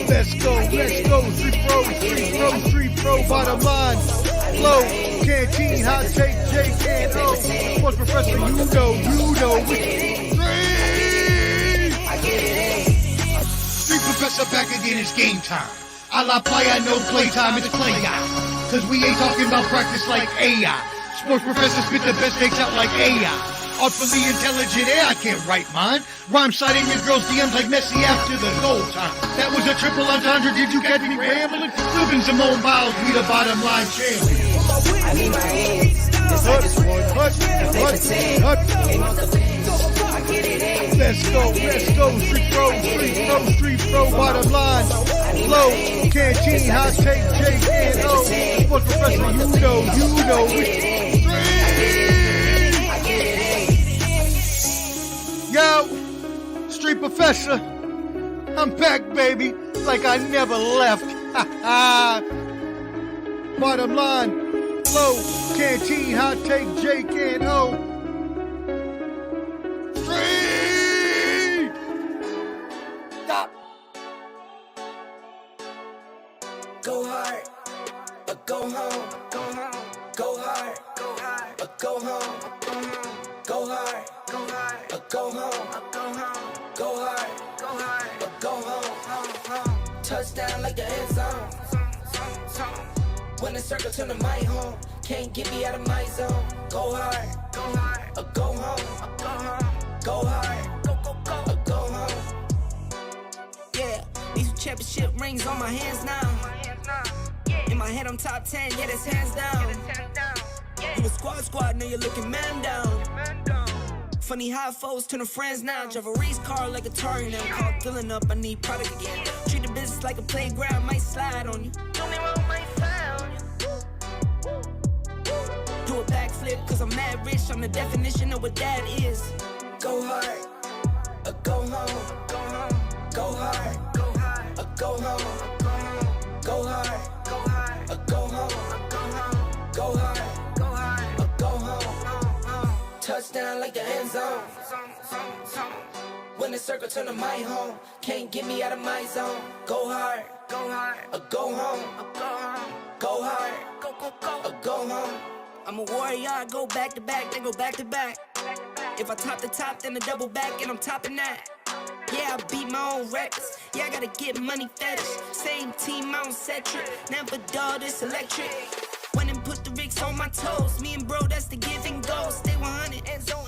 Let's go. Street pro, bottom line. Flow, canteen, hot take, Jake, and O. Sports professor, you know. Street professor back again, it's game time. A la playa, no playtime, it's play out. Cause we ain't talking about practice like AI. Sports professor spit the best takes out like AI. Artfully intelligent, I can't write mine. Rhyme citing your girl's DMs like Messi after the goal time. That was a triple entendre, did you catch me rambling? Flipping Simone Biles, we the bottom line champion. I need my hands, just like this one. Let's go, street pro, bottom line. Flow, canteen, hot take, Jake, and O. Sports professor, you know. Yo, street professor, I'm back, baby, like I never left. Bottom line, flow, canteen, hot take, Jake, and O. Street! Stop. Go hard, or go home. Go hard, or go home. Go hard, or go home. Go hard, or go home. Touchdown like the end zone. When the circle turn to my home, can't get me out of my zone. Go hard, or go home. Go hard, or go home. Yeah, these championship rings on my hands now. In my head I'm top 10, yeah, that's hands down. You a squad, now you're looking man down. Funny how foes turn to friends now. Drive a race car like a Atari now. Call filling up, I need product again. Treat the business like a playground, might slide on you. Do a backflip, cause I'm mad rich. I'm the definition of what that is. Go hard, or go home. Go hard, or go home. Go hard, or go home. Go hard, or go home. Touchdown like the end zone. When the circle turn to my home, can't get me out of my zone. Go hard, or go home. Go hard, or go home. I'm a warrior, I go back to back, then go back to back. If I top the top, then I double back, and I'm topping that. Yeah, I beat my own records. Yeah, I gotta get money fetish. Same team, I don't set trip. Never dull, this electric. Went and put the Ricks on my toes. Me and bro, that's the give and go. Stay 100, end zone.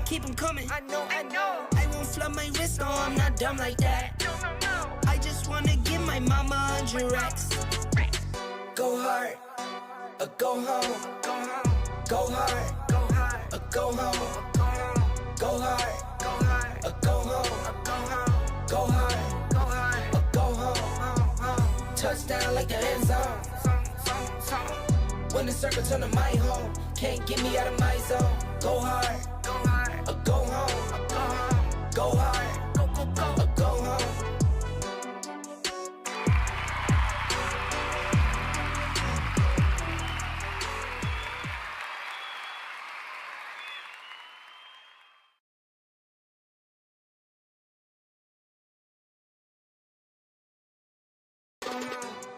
Keep them coming. I know. I won't flood my wrist, no, I'm not dumb like that. I just wanna give my mama 100 racks. Go hard, or go home. Go hard, or go home. Go hard, or go home. Go hard, or go home. Touchdown like the end zone. When the circle turn to my home, can't get me out of my zone. Go hard, or go home. Go hard, or go home.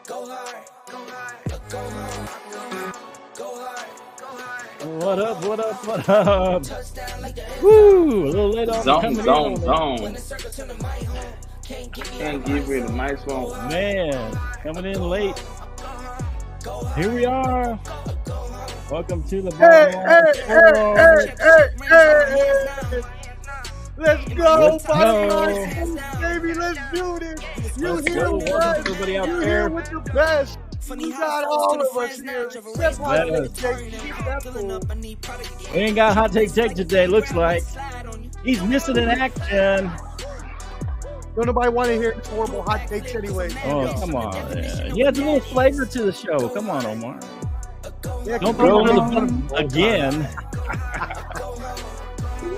Go hard, or go home. Go hard. What up? Woo! A little late on Zone. Can't give me the nice one. Man, coming in late. Here we are. Welcome to the Hey. Let's go, baby. Let's do this. You here with us. Everybody out You there. here with the best. You got all of us here. We ain't got hot take today, looks like. He's missing in action. Don't nobody want to hear horrible hot takes anyway. Oh, come on. Yeah. He adds a little flavor to the show. Come on, Omar. Yeah, Don't throw him in the bun again.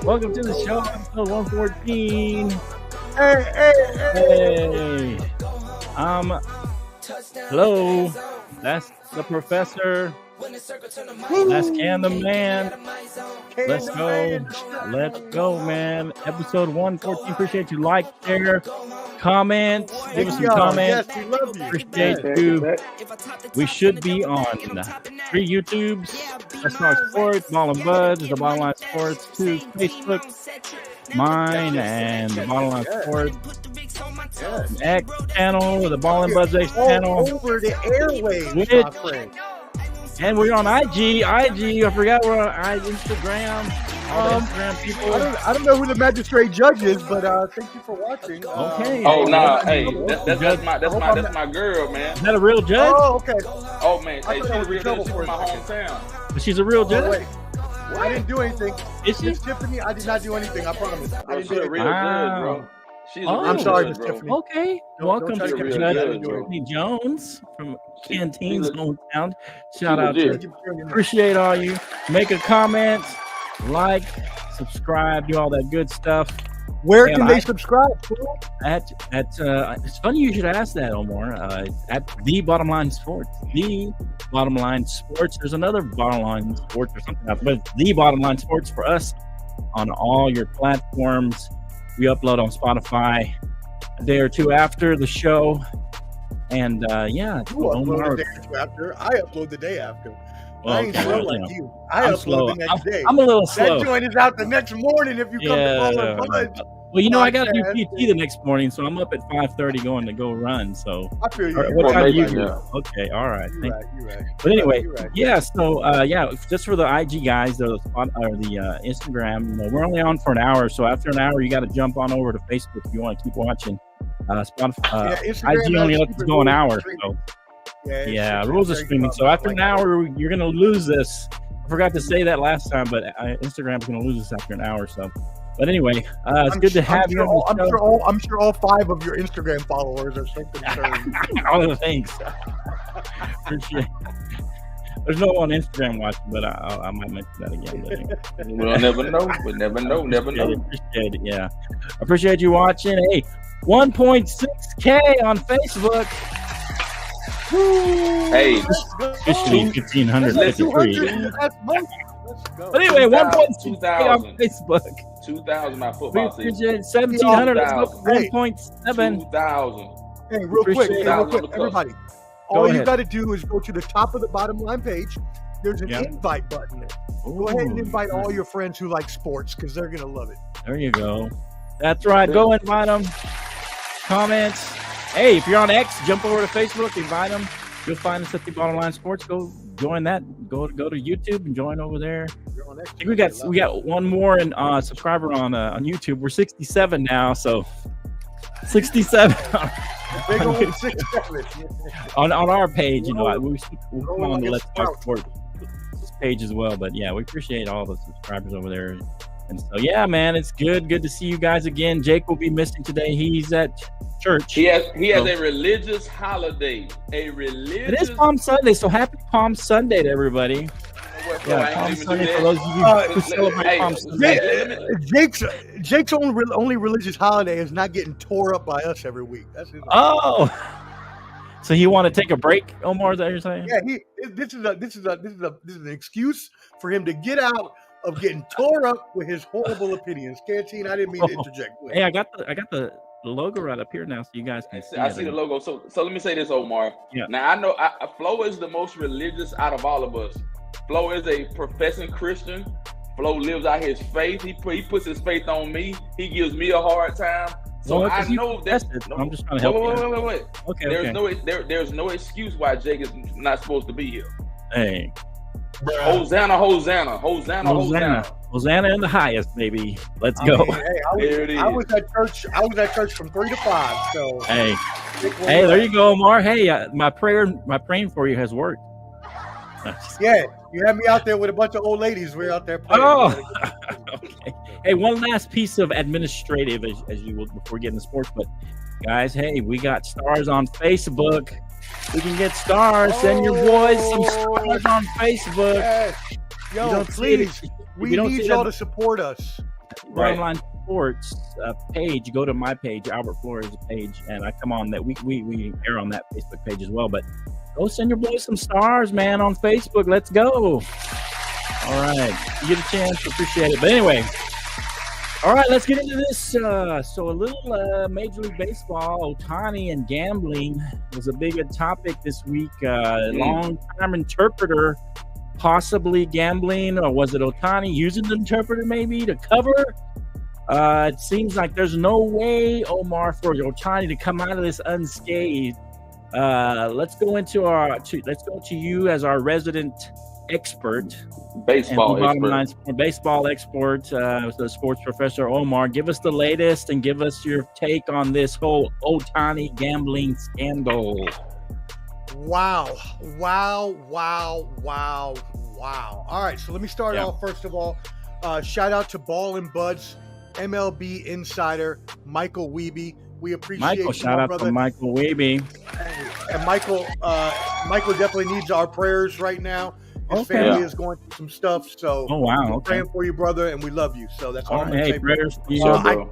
Welcome to the show, episode 114. Hey. Hello. That's the professor. Let's can the man. Let's go. Let's go, man. Episode 114. Appreciate you. Like, share, comment. Give us some comments. Yes, we love you. Appreciate you. We should be on 3 YouTubes. Let's Talk Sports, Ball and Buds, the Bottom Line Sports, 2 Facebook, mine, and the Bottom Line Sports. X channel, the Ball and Buds X channel. Over the airwaves, my friend. And we're on IG. I forgot we're on Instagram. All the Instagram people. I don't know who the magistrate judge is, but thank you for watching. Okay. Oh nah, hey, that's my girl, man. Is that a real judge? Oh, okay. Oh man, hey, she's a real judge from my hometown. But she's a real judge. Oh, wait. I didn't do anything. Is she? Miss Tiffany, I did not do anything. I promise. I didn't She's do a real anything. judge, bro. She's a real I'm sorry, judge, Miss bro. Tiffany. Okay. Don't Welcome try to to get Judge rid of it, bro. Tiffany Jones from Canteen's she's a- hometown. Shout out legit. to appreciate all you. Make a comment, like, subscribe, do all that good stuff. Where Man, can they subscribe? Fool? It's funny you should ask that, Omar. At the Bottom Line Sports, the Bottom Line Sports. There's another Bottom Line Sports or something else, but the Bottom Line Sports for us on all your platforms. We upload on Spotify a day or two after the show, and yeah, You upload Omar. the day after. I upload the day after. Well, I ain't okay, slow you like know, you. I I'm upload slow. the next day. I'm a little That slow. joint is out the next morning if you come to Ball and Buds. Well, you know, I got to do podcast. PT the next morning, so I'm up at 5:30 going to go run. So, I feel you. Or You're what right. time do you Maybe, do? yeah. Okay, all right. You're Thank right. You're right. But anyway, You're right. yeah. So, just for the IG guys, the Instagram, you know, we're only on for an hour. So after an hour, you got to jump on over to Facebook if you want to keep watching. Spotify, Instagram IG only has lets us go an rules hour. of streaming. So Yeah, rules of streaming. So after an hour, you're gonna lose this. I forgot to say that last time, but Instagram's gonna lose this after an hour. So, but anyway, it's good to have you. I'm sure all 5 of your Instagram followers are so concerned. All the things. Appreciate. There's no one on Instagram watching, but I might mention that again. But anyway. We'll never know. We'll never know. Never know. Appreciate it. Yeah, appreciate you watching. Hey, 1.6K on Facebook. Hey, Officially 1,553. That's most. Let's go. But anyway, 1.6K 2,000. on Facebook. 2,000 my We football season. appreciate 1,700. Let's go 1.7. 2,000. Hey, real quick, Appreciate it. everybody. Go All you ahead. got to do is go to the top of the bottom line page. There's an Yeah. invite button there. Go ahead and invite all your friends who like sports because they're gonna love it. There you go. That's right. Go invite them. Comments. Hey, if you're on X, jump over to Facebook, invite them. You'll find us at the Bottom Line Sports. Go join that. Go to YouTube and join over there. You're on X. I think we got one more subscriber on YouTube. We're 67 now, so 67 Big old 6'7". on our page. You know, we'll come on like the a Let's Talk sprout. Sports page as well. But yeah, we appreciate all the subscribers over there. And so yeah, man, it's good to see you guys again. Jake will be missing today. He's at church. He has a religious holiday. It is Palm Sunday, so happy Palm Sunday to everybody. Yeah, Palm Sunday for those of you who celebrate hey, Palm Sunday. Jake's only religious holiday is not getting tore up by us every week. That's his. Oh, so you want to take a break, Omar? Is that what you're saying? Yeah, this is an excuse for him to get out of getting tore up with his horrible opinions. Canteen, I didn't mean to interject. Hey, I got the logo right up here now, so you guys can see. I see the logo. So let me say this, Omar. Yeah. Now I know Flo is the most religious out of all of us. Flo is a professing Christian. Flo lives out his faith. He puts his faith on me. He gives me a hard time. So Well, I know that. I'm just trying to help you. Wait. Okay. There's no excuse why Jake is not supposed to be here. Hey, Hosanna. Hosanna in the highest, baby. Let's go. There it is. I was at church from 3 to 5. So Hey, there you go, Omar. Hey, my praying for you has worked. Yeah, you had me out there with a bunch of old ladies. We're out there playing. Oh, okay. Hey, one last piece of administrative as you will before getting to sports. But guys, hey, we got stars on Facebook. We can get stars. Send your boys some stars on Facebook. Yes. Yo, don't see it- please, if we you don't need see y'all that- to support us. Bottom Line Sports page. Go to my page, Albert Flores' page, and I come on that. We air on that Facebook page as well. But Go send your boys some stars, man, on Facebook. Let's go. All right. You get a chance. Appreciate it. But anyway, all right, let's get into this. So a little Major League Baseball, Ohtani and gambling was a big topic this week. Long-time interpreter possibly gambling, or was it Ohtani using the interpreter maybe to cover? It seems like there's no way, Omar, for Ohtani to come out of this unscathed. Let's go to you as our resident expert, baseball expert, the sports professor. Omar, give us the latest and give us your take on this whole Ohtani gambling scandal. Wow. All right, so let me start off. First of all, shout out to Ball and Buds MLB insider Michael Wiebe. We appreciate you, shout out brother. to Michael Wiebe. And Michael definitely needs our prayers right now. His family is going through some stuff, so we're praying for you, brother, and we love you. So that's all I'm going to say. Prayers for you.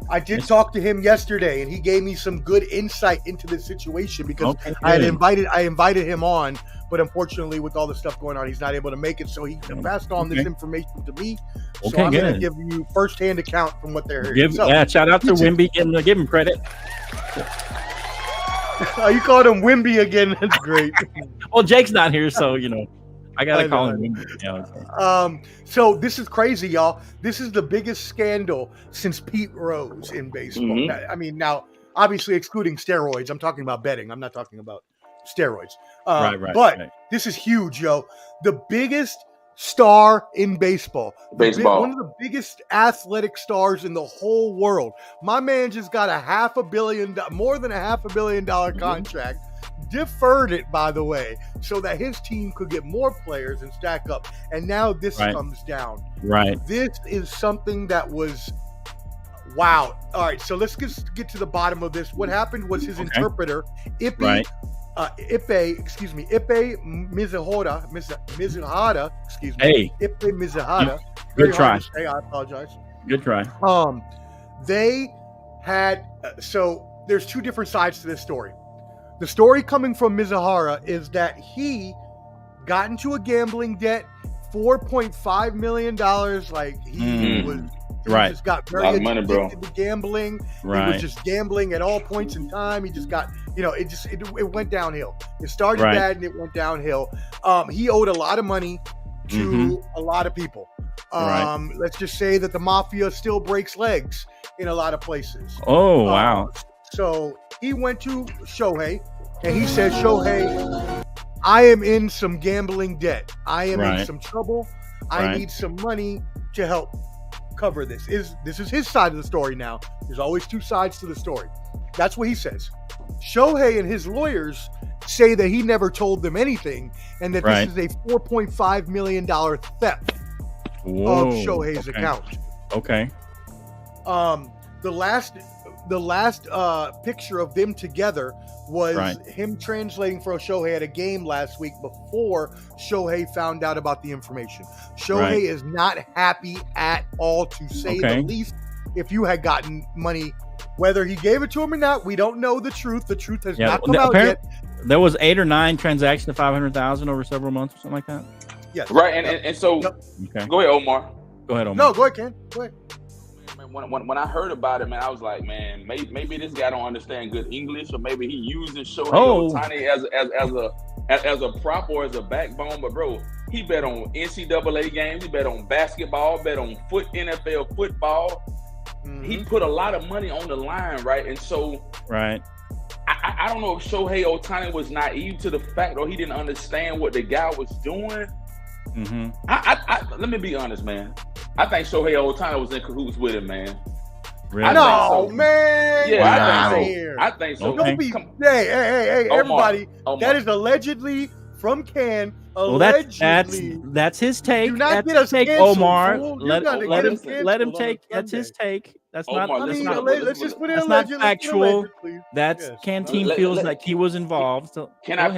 I did talk to him yesterday, and he gave me some good insight into the situation because I invited him on, but unfortunately, with all the stuff going on, he's not able to make it. So he passed on this information to me. So I'm going to give you firsthand account from what they're hearing. Shout out to Wimby. Give him credit. You called him Wimby again. That's great. Well, Jake's not here, so I gotta call him Wimby. So this is crazy, y'all. This is the biggest scandal since Pete Rose in baseball. Mm-hmm. I mean, now obviously excluding steroids. I'm talking about betting. I'm not talking about steroids. But this is huge, yo. The biggest star in baseball. One of the biggest athletic stars in the whole world. My man just got more than a $500 million contract. Deferred it, by the way, so that his team could get more players and stack up. And now this comes down. Right. This is something that was wow. All right, so let's get to the bottom of this. What happened was his interpreter, Ippe Mizuhara, Ippe Mizuhara. Good try. I apologize. Good try. They had so there's two different sides to this story. The story coming from Mizuhara is that he got into a gambling debt, $4.5 million. Like he just got very addicted to gambling. He was just gambling at all points in time. He just got, it went downhill. It started bad and it went downhill. He owed a lot of money to a lot of people. Let's just say that the mafia still breaks legs in a lot of places. Oh, wow. So he went to Shohei and he said, Shohei, I am in some gambling debt. I am in some trouble. I need some money to help cover this. This is his side of the story now. There's always two sides to the story. That's what he says. Shohei and his lawyers say that he never told them anything and that this is a $4.5 million theft of Shohei's account. Okay. The last picture of them together was him translating for Shohei at a game last week before Shohei found out about the information. Shohei is not happy at all, to say the least. If you had gotten money, whether he gave it to him or not, we don't know the truth. The truth has not come out yet. There was 8 or 9 transactions of $500,000 over several months or something like that. Yes. Right, and so go ahead, Omar. Go ahead, Omar. No, go ahead, Ken. Go ahead. When I heard about it, man, I was like, man, maybe this guy don't understand good English, or maybe he using Shohei Ohtani as a prop or as a backbone. But bro, he bet on NCAA games, he bet on basketball, bet on NFL football. He put a lot of money on the line, right? And so, I don't know if Shohei Ohtani was naive to the fact, or he didn't understand what the guy was doing. Let me be honest, man. I think Shohei Ohtani was in cahoots with him, man. Really? No, man. Yeah, I think so. Don't be. Hey, everybody. Omar. That is allegedly from Can. Well, that's his take. Do not that's get us take, canceled, Omar. Fool. Let him take. That's his take. That's Omar, not. Let's just put it that's alleged. Not factual. That's Canteen feels like he was involved. So can I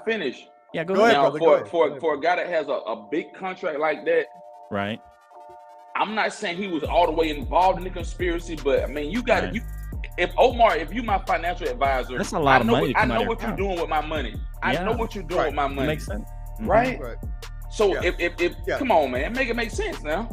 finish? Yeah, go ahead. Now, brother, for a guy that has a big contract like that, right? I'm not saying he was all the way involved in the conspiracy, but I mean, you got if Omar, if you my financial advisor, that's a lot of money. I know what you're doing with my money. I know what you're doing with my money. Makes sense, right? So if come on, man, make it make sense now.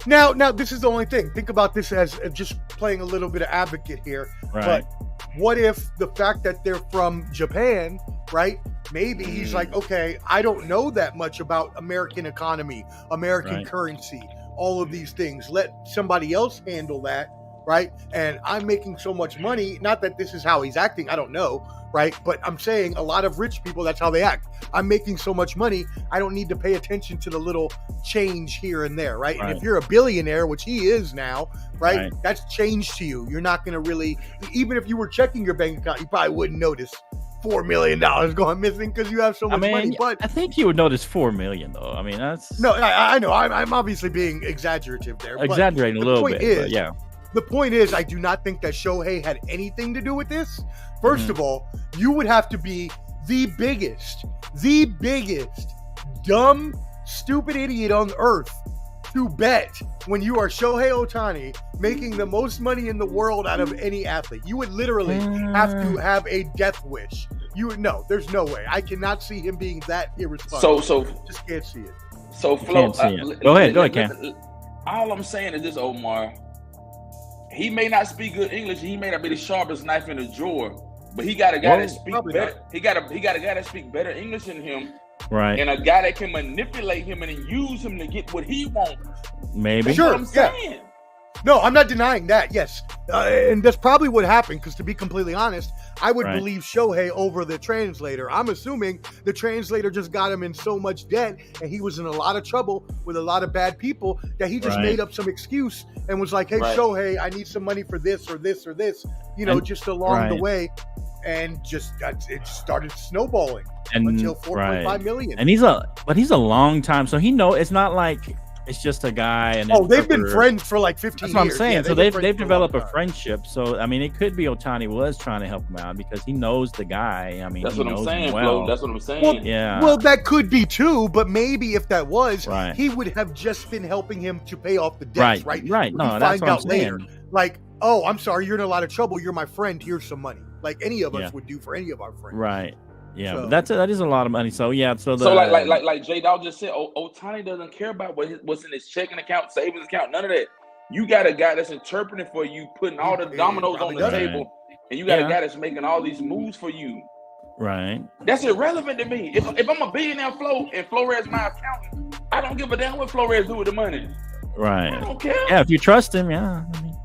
Now, this is the only thing. Think about this as just playing a little bit of advocate here. Right. But what if the fact that they're from Japan, right? Maybe he's like, okay, I don't know that much about American economy, American currency, all of these things. Let somebody else handle that, right? And I'm making so much money. Not that this is how he's acting. I don't know, right? But I'm saying a lot of rich people, that's how they act. I'm making so much money, I don't need to pay attention to the little change here and there, right? And if you're a billionaire, which he is now, right? That's change to you. You're not going to really, even if you were checking your bank account, you probably wouldn't notice $4 million going missing because you have so much money. But I think you would notice $4 million, though. I mean, that's no, I know. I'm obviously being exaggerative there. Exaggerating a little bit, but yeah. The point is, I do not think that Shohei had anything to do with this. First of all, you would have to be the biggest, dumb, stupid idiot on earth to bet when you are Shohei Ohtani making the most money in the world out of any athlete. You would literally have to have a death wish. There's no way. I cannot see him being that irresponsible. So just can't see it. So Flo, go ahead, Cam. All I'm saying is this, Omar. He may not speak good English. He may not be the sharpest knife in the drawer, but he got a guy that speak better. He got a guy that speak better English than him, right? And a guy that can manipulate him and then use him to get what he wants. Maybe. That's what I'm saying. No, I'm not denying that. Yes, and that's probably what happened. Because to be completely honest, I would believe Shohei over the translator. I'm assuming the translator just got him in so much debt, and he was in a lot of trouble with a lot of bad people that he just made up some excuse and was like, "Hey, Shohei, I need some money for this or this or this," just along the way, and it started snowballing until $4.5 million. And he's a long time, so he it's not like it's just a guy. And they've been friends for like 15 years. That's what I'm saying. So they've developed a friendship. So I mean, it could be Ohtani was trying to help him out because he knows the guy. I mean, that's what I'm saying, Flo. That's what I'm saying. Well, that could be too, but maybe if that was, he would have just been helping him to pay off the debts, right? Right. No, that's what I'm saying. Later, like, oh, I'm sorry, you're in a lot of trouble. You're my friend. Here's some money, like any of us would do for any of our friends. Right. Yeah, so, that is a lot of money. So like J Dog just said, Ohtani doesn't care about what's in his checking account, savings account, none of that. You got a guy that's interpreting for you, putting all the dominoes on the table, and you got a guy that's making all these moves for you. Right. That's irrelevant to me. If I'm a billionaire, Flo, and Flores my accountant, I don't give a damn what Flores do with the money. Right. I don't care. Yeah, if you trust him, I mean.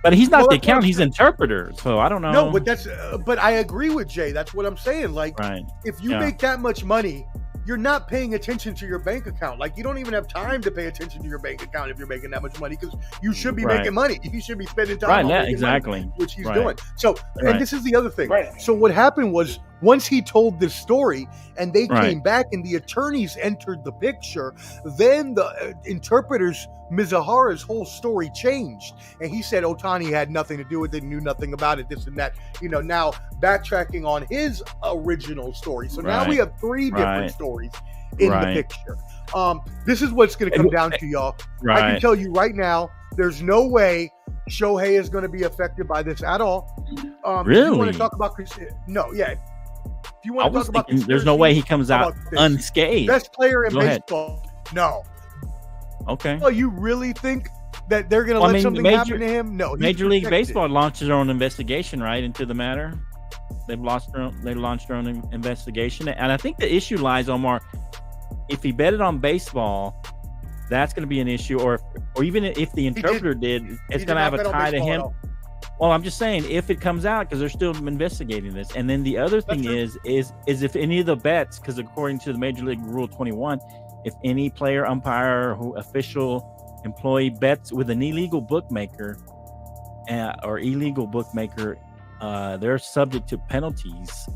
But he's not the accountant; he's interpreter. So I don't know. No, but I agree with Jay. That's what I'm saying. Like, if you make that much money, you're not paying attention to your bank account. Like, you don't even have time to pay attention to your bank account if you're making that much money because you should be making money. You should be spending time on exactly money, which he's doing. So, and this is the other thing. So what happened was once he told this story and they came back and the attorneys entered the picture, then the interpreters Mizahara's whole story changed, and he said Ohtani had nothing to do with it, knew nothing about it, this and that. Now backtracking on his original story. So now we have three different stories in the picture. This is what's going to come down to, y'all. I can tell you right now, there's no way Shohei is going to be affected by this at all. Really? If you want to talk about if you want to talk about there's no way he comes out unscathed. Best player in baseball. No. Okay. Oh, you really think that they're going to let something happen to him? No. Major League Baseball launched their own investigation, right, into the matter. They launched their own investigation, and I think the issue lies, Omar, if he betted on baseball, that's going to be an issue, or even if the interpreter did, it's going to have a tie to him. Well, I'm just saying, if it comes out, because they're still investigating this, and then the other thing is if any of the bets, because according to the Major League Rule 21. If any player, umpire, official, employee bets with an illegal bookmaker or illegal bookmaker, they're subject to penalties.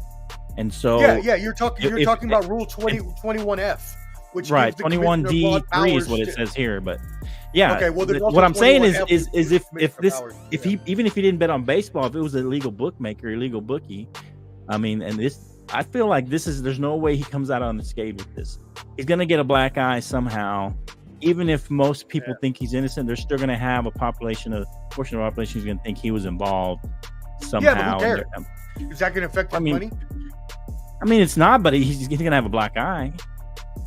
And so, you're talking about Rule 21F, which 21D3 is what it says here. But what I'm saying is if he even if he didn't bet on baseball, if it was an illegal bookmaker, illegal bookie, I mean, and this. I feel like there's no way he comes out unscathed with this. He's going to get a black eye somehow. Even if most people think he's innocent, they're still going to have a portion of the population who's going to think he was involved. somehow. Yeah, but who cares? Is that going to affect his money? I mean, it's not, but he's going to have a black eye.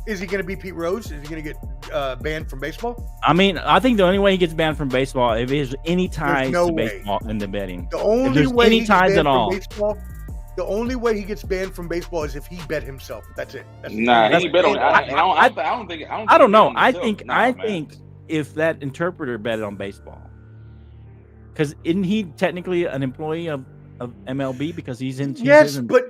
Is he going to be Pete Rose? Is he going to get banned from baseball? I mean, I think the only way he gets banned from baseball if there's any ties to baseball in the betting. The only way any ties at all. The only way he gets banned from baseball is if he bet himself. That's it. He bet on. I don't know. I think if that interpreter betted on baseball, because isn't he technically an employee of MLB because he's in? Yes, but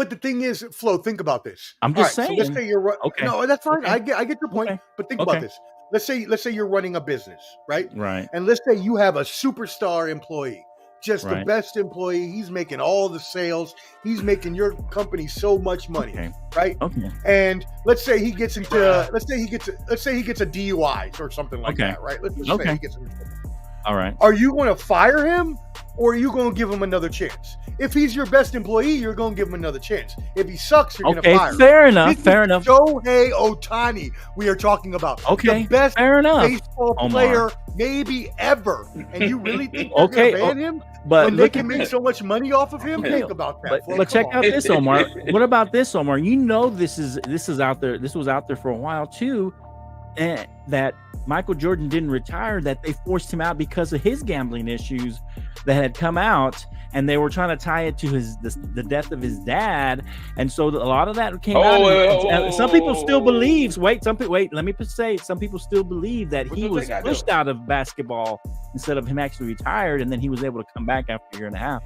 the thing is, Flo, think about this. I'm just saying. So let's say you're okay. No, that's fine. Okay. I get your point. Okay. But think about this. Let's say you're running a business, right? Right. And let's say you have a superstar employee. Just the best employee. He's making all the sales. He's making your company so much money, right? Okay. And let's say he gets a DUI or something like that, right? Let's just say he gets into trouble. All right. Are you going to fire him or are you going to give him another chance? If he's your best employee, you're going to give him another chance. If he sucks, you're going to fire him. Fair enough. Shohei Ohtani, we are talking about. Okay. The best baseball Omar. player maybe ever. And you really think they're going to ban him? But when they can make so much money off of him? Think about that. But check out this, Omar. What about this, Omar? You know this is out there. This was out there for a while too. And that Michael Jordan didn't retire, that they forced him out because of his gambling issues that had come out, and they were trying to tie it to the death of his dad, and so a lot of that came out. Some people still believe. Let me say, some people still believe that he was pushed out of basketball instead of him actually retired, and then he was able to come back after a year and a half.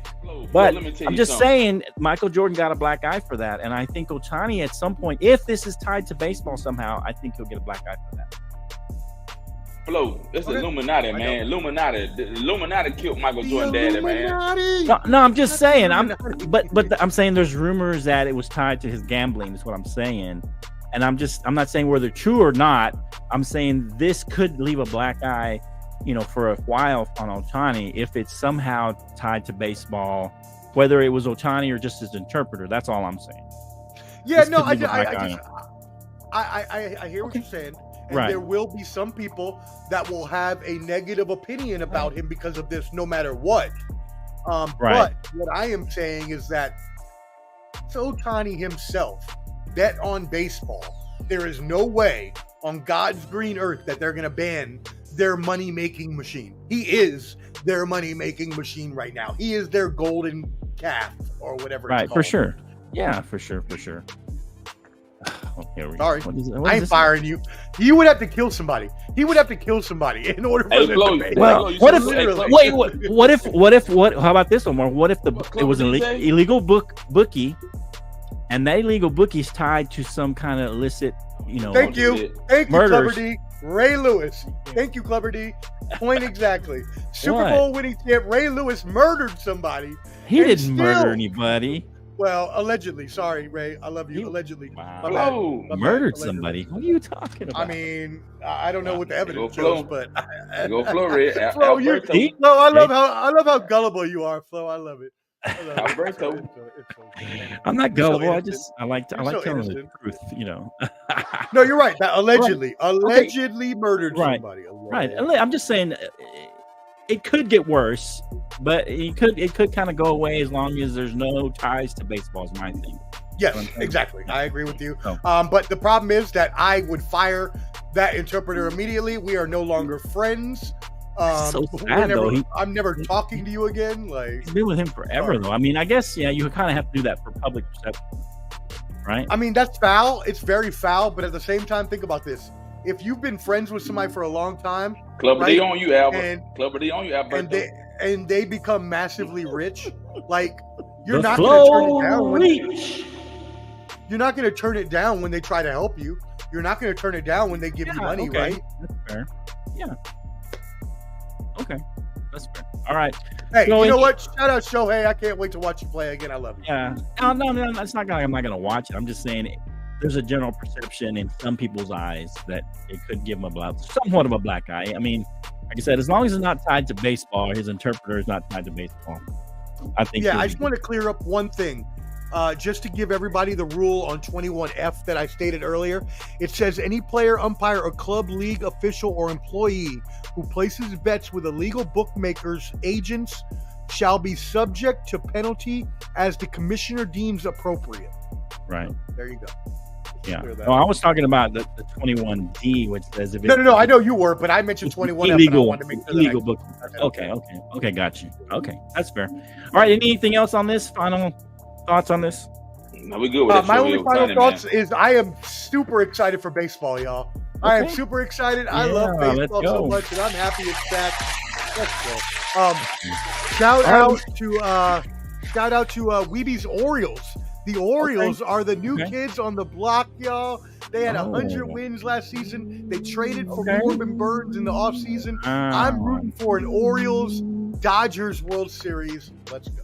But I'm just saying, Michael Jordan got a black eye for that, and I think Ohtani at some point, if this is tied to baseball somehow, I think he'll get a black eye for that. Flo, it's the Illuminati, man. Illuminati killed Michael Jordan daddy, man. No, I'm just saying. I'm saying there's rumors that it was tied to his gambling. Is what I'm saying, and I'm not saying whether true or not. I'm saying this could leave a black eye, for a while on Ohtani if it's somehow tied to baseball, whether it was Ohtani or just his interpreter. That's all I'm saying. Yeah, no, I hear what you're saying. And there will be some people that will have a negative opinion about him because of this, no matter what. But what I am saying is that it's Ohtani himself bet on baseball. There is no way on God's green earth that they're going to ban their money-making machine. He is their money-making machine right now. He is their golden calf or whatever it's called. For sure. Yeah, for sure. Okay, sorry, I ain't firing you. You would have to kill somebody. He would have to kill somebody in order for them to pay. Well, how about this, Omar? What if it was an illegal bookie, and that illegal bookie's tied to some kind of illicit, Thank you, Clever D. Ray Lewis. Thank you, Clever D. Point exactly. Super Bowl winning champ Ray Lewis murdered somebody. He didn't murder anybody. Well, allegedly. Sorry, Ray. I love you. Allegedly. Wow. Murdered somebody. What are you talking about? I mean, I don't know what the evidence shows, but go Flo, Ray. Flo, I love how gullible you are, Flo. I love it. Alberto. I'm not gullible. I like telling the truth. No, you're right. That allegedly murdered somebody. Right. I'm just saying. It could get worse, but it could kind of go away as long as there's no ties to baseball. Is my thing. Yes, exactly. I agree with you. But the problem is that I would fire that interpreter immediately. We are no longer friends. So sad, though. I'm never talking to you again. Like, he's been with him forever, though. I mean, I guess you kind of have to do that for public perception, right? I mean, that's foul. It's very foul. But at the same time, think about this. If you've been friends with somebody for a long time, Clubber D on you, Albert. Clubber D on you, Albert. And they become massively rich, like you're not going to turn it down. You're not going to turn it down when they try to help you. You're not going to turn it down when they give you money, right? That's fair. Yeah. Okay. That's fair. All right. Hey, you know what? Shout out Shohei. I can't wait to watch you play again. I love you. Yeah. No. It's not. I'm not going to watch it. I'm just saying. There's a general perception in some people's eyes that it could give him somewhat of a black eye. I mean, like I said, as long as it's not tied to baseball, his interpreter is not tied to baseball. I think. Yeah, I just want to clear up one thing. Just to give everybody the rule on 21F that I stated earlier. It says any player, umpire, or club, league official, or employee who places bets with illegal bookmakers, agents, shall be subject to penalty as the commissioner deems appropriate. Right. There you go. Yeah. No, I was talking about the 21D, which says if no. I know you were, but I mentioned 21F. Illegal book. Okay, got you. Okay, that's fair. All right. Anything else on this? Final thoughts on this? No, we good with that. My only final thoughts is I am super excited for baseball, y'all. Okay. I am super excited. I love baseball so much, and I'm happy it's back. Let's go. Shout out to Weeby's Orioles. The Orioles are the new kids on the block, y'all. They had 100 wins last season. They traded for Corbin Burns in the offseason. I'm rooting for an Orioles-Dodgers World Series. Let's go.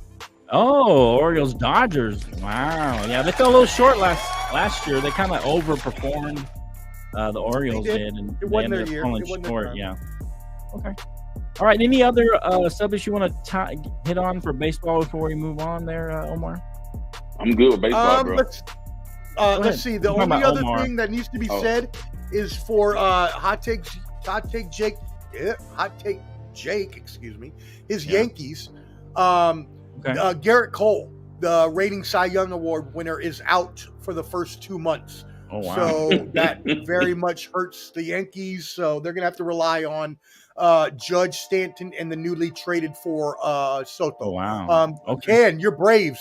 Oh, Orioles-Dodgers. Wow. Yeah, they fell a little short last year. They kind of overperformed. The Orioles did. And it wasn't their year. Falling short, yeah. Okay. All right. Any other subjects you want to hit on for baseball before we move on there, Omar? I'm good with baseball, bro. Let's see. The only other thing that needs to be said is for Hot Take Jake, excuse me, his Yankees. Garrett Cole, the reigning Cy Young Award winner, is out for the first 2 months. Oh, wow. So that very much hurts the Yankees. So they're going to have to rely on Judge Stanton and the newly traded for Soto. Oh, wow. Ken, your Braves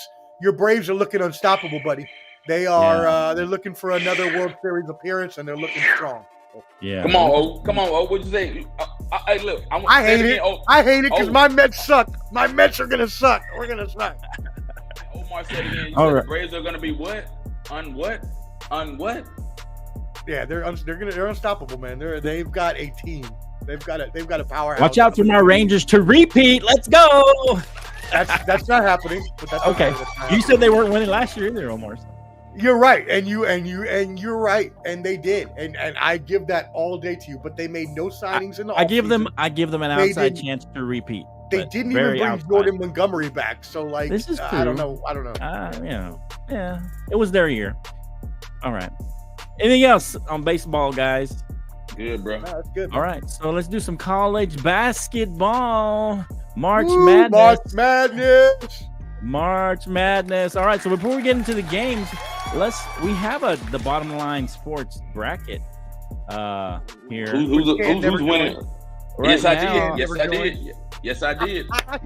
are looking unstoppable, buddy. They are. They're looking for another World Series appearance, and they're looking strong. Yeah. Come on, O. What'd you say? Hey, look. I hate it. I hate it because my Mets suck. My Mets are gonna suck. We're gonna suck. Omar said again. The Braves are gonna be what? On what? Yeah, they're unstoppable, man. They've got a team. They've got a powerhouse. Watch out for my Rangers to repeat. Let's go. That's not happening. But that's okay. You said they weren't winning last year either, Omar. You're right, and you're right, and they did, and I give that all day to you. But they made no signings in the offseason. I give them an outside chance to repeat. They didn't even bring Jordan Montgomery back. So like, this is true. I don't know. Yeah, it was their year. All right. Anything else on baseball, guys? Good, bro. No, that's good. All right, so let's do some college basketball. March Madness. All right, so before we get into the games, we have the bottom line sports bracket here. Who's winning? Right Yes, I did. Yes, I did. I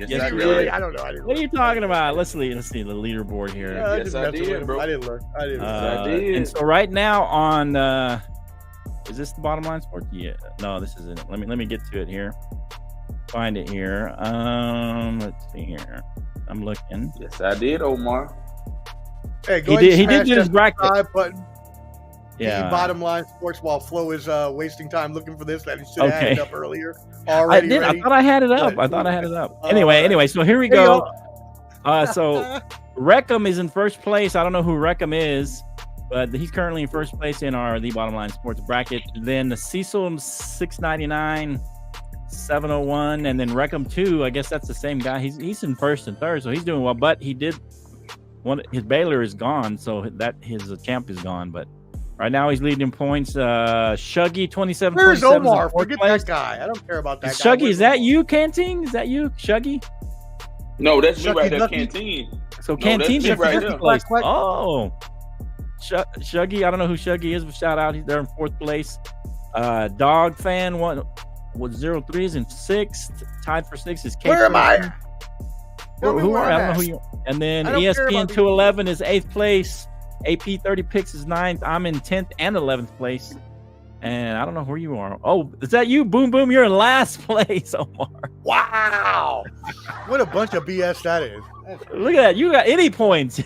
don't know. What are you talking about? Let's see the leaderboard here. Yes, I did, bro. I didn't look. I did. And so right now on is this the bottom line sports? Yeah. No, this isn't it. Let me get to it here. Find it here. Let's see here. I'm looking. Yes, I did, Omar. Hey, he did do his bracket. Button. Yeah. The bottom line sports while Flo is wasting time looking for this that he should have had it up earlier. Already ready. I thought I had it up. Anyway, so here we go. So Reckham is in first place. I don't know who Reckham is, but he's currently in first place in the bottom line sports bracket. Then the Cecil 699. 701, and then Reckham 2. I guess that's the same guy. He's in first and third, so he's doing well. But he did his Baylor is gone, so that his champ is gone. But right now he's leading in points. Shuggy 27. Where's Omar? Forget that guy. I don't care about that guy. Shuggy, is that you, Canteen? Is that you, Shuggy? No, that's me right there, Canteen. So Canteen's in right first place. Oh, Shuggy. I don't know who Shuggy is, but shout out. They're in fourth place. Dog Fan 03 is in sixth. Tied for sixth is K. Where am I? Who are I don't know who you. And then ESPN 211 is eighth place. AP 30 Picks is ninth. I'm in 10th and 11th place. And I don't know where you are. Oh, is that you? Boom, boom. You're in last place, Omar. Wow. What a bunch of BS that is. Look at that. You got any points.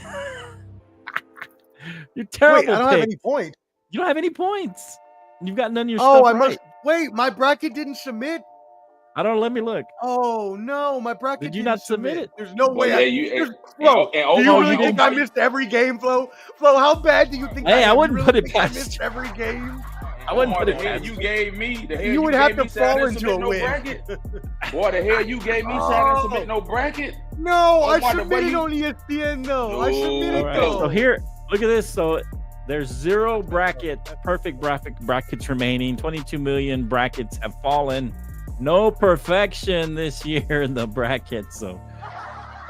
You're terrible. Wait, I don't have any points. You don't have any points. You've got none of your stuff right. Must. Wait, my bracket didn't submit. I don't. Let me look. Oh no, my bracket. Did you not submit it? There's no way. Flo, do you really think I missed every game, Flo? Flo, how bad do you think? Hey, I wouldn't put it past. I missed every game. I wouldn't put it past. You gave me the hell you would have to fall into a win. Boy, the hell you gave me, so I didn't submit no bracket. No, I submitted on ESPN though. I submitted though. So here, look at this. So there's 0 perfect brackets remaining. 22 million brackets have fallen. No perfection this year in the bracket. So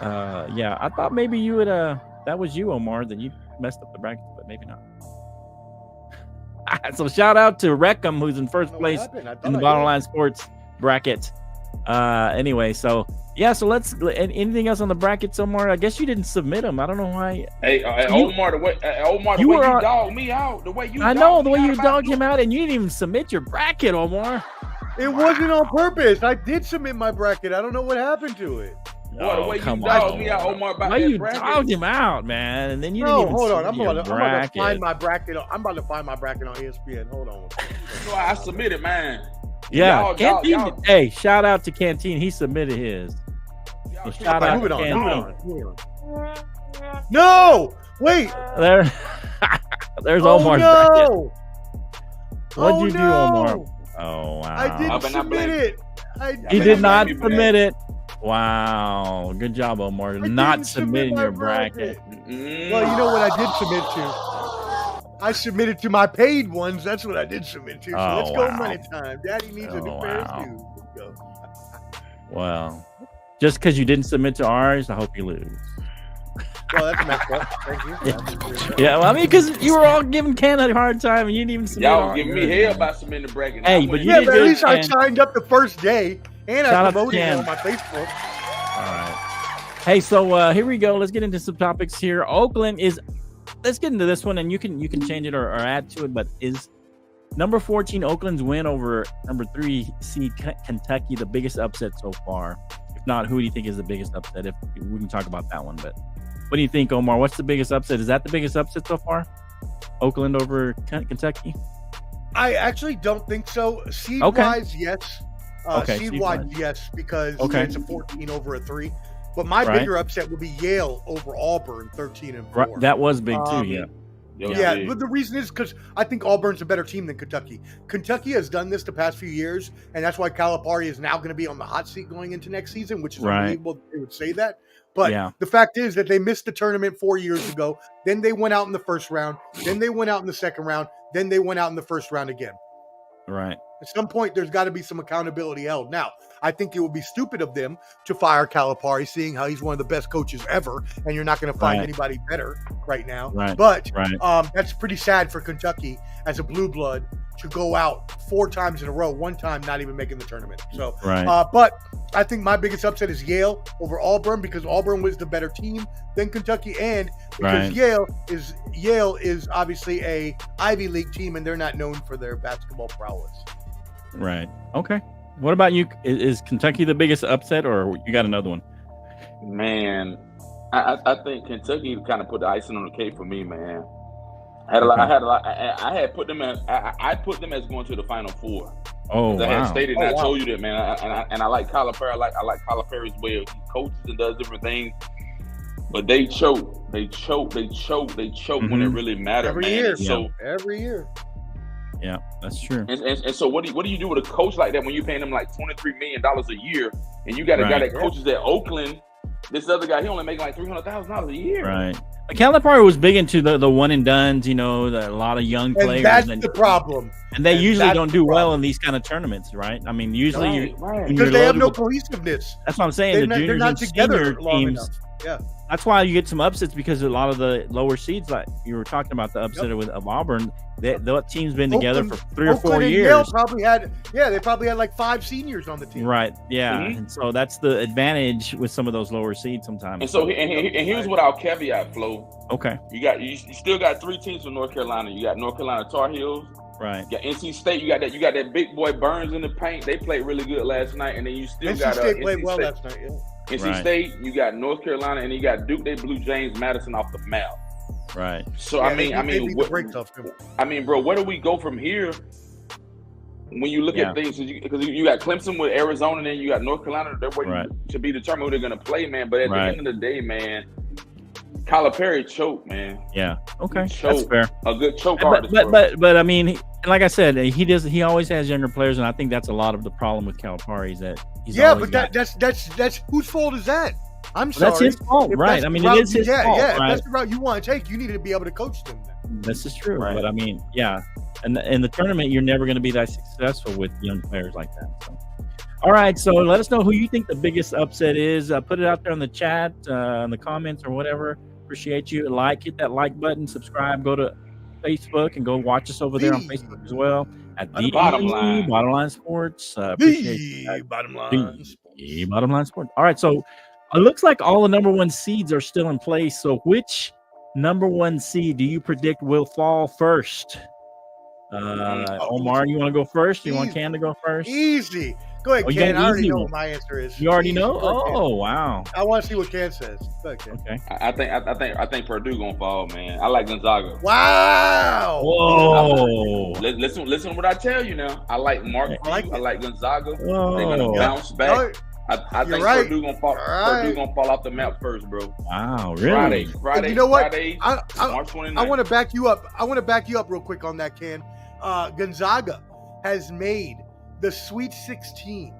Yeah, I thought maybe you would. That was you, Omar, that you messed up the bracket, but maybe not. So shout out to Reckham, who's in first place in the Bottom Line Sports bracket. Anyway, so yeah, so let's. Anything else on the bracket, Omar? I guess you didn't submit them. I don't know why. Hey, Omar, the way you dogged me out, the way you. I know the way you dogged him out, and you didn't even submit your bracket, Omar. It wasn't on purpose. I did submit my bracket. I don't know what happened to it. Boy, the way you dogged me out, Omar, about why that you bracket. dogged him out, man? And then you didn't even hold on. submit I'm your about to find bracket. my bracket. I'm about to find my bracket on ESPN. Hold on. So I submitted mine. Yeah, Canteen. Hey, shout out to Canteen. He submitted his. So shout out to Canteen. No, wait. There's Omar's bracket. What'd you do, no. Omar? Oh wow! I didn't submit it. He did not submit it. Wow, good job, Omar. Not submitting your bracket. Well, you know what I did submit to? I submitted to my paid ones. That's what I did submit to. So let's go money time. Daddy needs a new pair of shoes. Let's go. Well, just because you didn't submit to ours, I hope you lose. Well, that's messed up. Thank you. Yeah, well, I mean, because you were all giving Ken a hard time, and you didn't even submit. Y'all giving me hell about submitting the bracket. Hey, but you yeah, did but good, at least Ken. I signed up the first day, and Shout I out to promoted it Ken. on my Facebook. All right. Hey, so here we go. Let's get into some topics here. Oakland is. Let's get into this one, and you can change it or add to it. But is number 14 Oakland's win over number 3 seed Kentucky the biggest upset so far? If not, who do you think is the biggest upset? If we can talk about that one, but what do you think, Omar? What's the biggest upset? Is that the biggest upset so far? Oakland over Kentucky? I actually don't think so. Seed-wise, yes. Seed-wise, yes, because it's a 14 over a 3. But my bigger upset would be Yale over Auburn, 13-4. Right. That was big too, yeah. Yeah, but the reason is because I think Auburn's a better team than Kentucky. Kentucky has done this the past few years, and that's why Calipari is now going to be on the hot seat going into next season, which is unbelievable they would say that. But the fact is that they missed the tournament 4 years ago. Then they went out in the first round. Then they went out in the second round. Then they went out in the first round again. Right. At some point, there's got to be some accountability held. Now, I think it would be stupid of them to fire Calipari, seeing how he's one of the best coaches ever, and you're not going to find anybody better right now. Right. But that's pretty sad for Kentucky as a blue blood to go out 4 times in a row, one time not even making the tournament. So, but I think my biggest upset is Yale over Auburn because Auburn was the better team than Kentucky, and because Yale is obviously a Ivy League team, and they're not known for their basketball prowess. Right. Okay. What about you? Is Kentucky the biggest upset, or you got another one? Man, I think Kentucky kind of put the icing on the cake for me, man. I had put them as I put them as going to the Final Four. Oh, wow. I had stated, and I told you that, man. I like Calipari. I like Calipari's way. He coaches and does different things, but they choke. They choke when it really matters. Every year. Yeah, that's true. And so what do you do with a coach like that when you're paying him like $23 million a year, and you got a guy that coaches at Oakland? This other guy, he only making like $300,000 a year. Right. Calipari was big into the one and dones, a lot of young players. That's the problem. And they usually don't do well in these kind of tournaments, right? I mean, usually because they have no cohesiveness. That's what I'm saying. The juniors and senior teams. Yeah. That's why you get some upsets because a lot of the lower seeds, like you were talking about the upset of Auburn, that team's been together for 3 or 4 years. Yale they probably had like 5 seniors on the team. Right. Yeah. Mm-hmm. And so that's the advantage with some of those lower seeds sometimes. And so and here's what I'll caveat, Flo. Okay. You still got 3 teams from North Carolina. You got North Carolina Tar Heels. Right. You got NC State. You got that big boy Burns in the paint. They played really good last night, and then you still got NC State played well last night. Yeah. NC State, you got North Carolina, and you got Duke. They blew James Madison off the map. Right. So I mean, bro, where do we go from here? When you look at things, because you got Clemson with Arizona, and then you got North Carolina. They're waiting to be determined who they're going to play, man. But at the end of the day, man, Calipari choked, man. Yeah. Okay. That's fair. A good choke artist. But I mean, like I said, he always has younger players, and I think that's a lot of the problem with Calipari is that that's whose fault is that? I'm sorry. That's his fault, right? I mean, it is his fault. Yeah, if that's the route you want to take, you need to be able to coach them. This is true, but I mean, and in the tournament, you're never going to be that successful with young players like that. So, All right, so let us know who you think the biggest upset is. Put it out there in the chat, in the comments or whatever. Appreciate you. Hit that like button, subscribe, go to Facebook and go watch us over there on Facebook as well at the Bottom Line Sports. The Bottom Line Sports. The Bottom Line Sports. All right, so it looks like all the number one seeds are still in place. So which number one seed do you predict will fall first? Omar, you want to go first? You want Ken to go first? Easy. Go ahead, Ken. I already know what my answer is. You already know? Oh, wow. I want to see what Ken says. Go ahead, Ken. Okay. I think Purdue gonna fall, man. I like Gonzaga. Wow. Whoa. Listen to what I tell you now. I like Mark. I like Gonzaga. Whoa. They're gonna bounce back. I think right. Purdue gonna fall. Right. Purdue gonna fall off the map first, bro. Wow, really? Friday. You know what? Friday, I March 29th. I want to back you up. I want to back you up real quick on that, Ken. Gonzaga has made the Sweet 16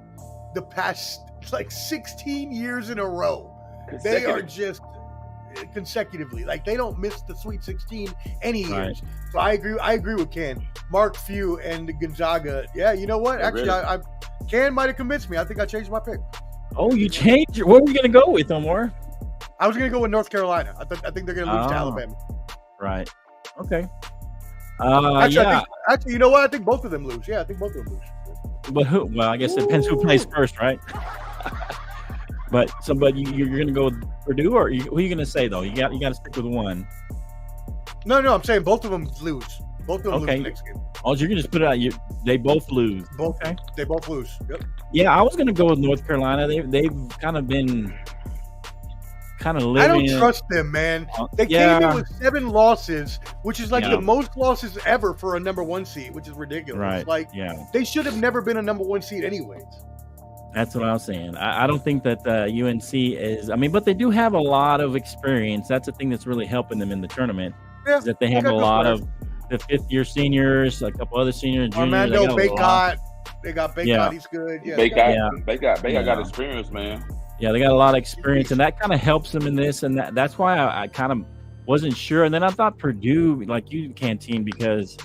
the past 16 years in a row. They are just consecutively, they don't miss the Sweet 16 any years. Right. So I agree with Ken. Mark Few and Gonzaga. Yeah, you know what? Actually, really? Ken might have convinced me. I think I changed my pick. Oh, you changed? What were you going to go with, Omar? I was going to go with North Carolina. I think they're going to lose to Alabama. Right. Okay. Actually, you know what? I think both of them lose. Yeah, I think both of them lose. But who? Well, I guess it depends who plays first, right? But you're going to go with Purdue, or who are you going to say though? You got to stick with one. No, I'm saying both of them lose. Both of them lose the next game. Oh, so you can just put it out. They both lose. They both lose. Yep. Yeah, I was going to go with North Carolina. They've kind of been living. I don't trust them, man. They came in with 7 losses, which is the most losses ever for a number one seed, which is ridiculous. Right. They should have never been a number one seed anyways. That's what I was saying. I don't think that UNC is. But they do have a lot of experience. That's the thing that's really helping them in the tournament. Yeah, is that they have a lot of the fifth-year seniors, a couple other seniors, juniors. Armando Baycott. They got Baycott. Yeah. He's good. Yeah. Baycott got experience, man. Yeah, they got a lot of experience, and that kind of helps them in this, and that's why I kind of wasn't sure. And then I thought Purdue, like you, Canteen, because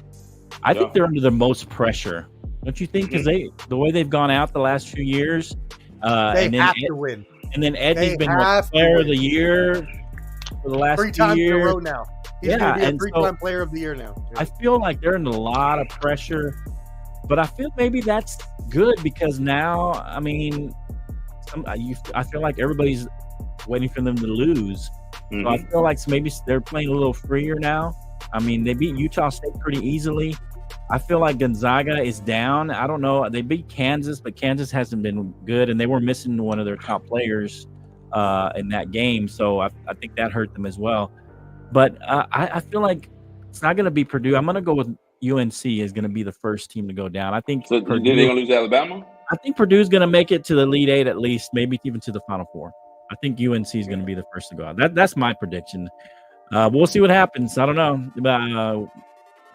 I think they're under the most pressure. Don't you think? Because the way they've gone out the last few years, they have to win. And then Edney's been Player of the Year for the last 3 times 2 years in a row now. He's going to be a 3-time Player of the Year now. Yeah. I feel like they're under a lot of pressure, but I feel maybe that's good because now, I feel like everybody's waiting for them to lose. So I feel like maybe they're playing a little freer now. They beat Utah State pretty easily. I feel like Gonzaga is down. I don't know. They beat Kansas, but Kansas hasn't been good, and they were missing one of their top players in that game. So I think that hurt them as well. But I feel like it's not going to be Purdue. I'm going to go with UNC is going to be the first team to go down. I think. So Purdue, they're going to lose to Alabama? I think Purdue's going to make it to the Elite Eight at least, maybe even to the Final Four. I think UNC is going to be the first to go out. That's my prediction. We'll see what happens. I don't know.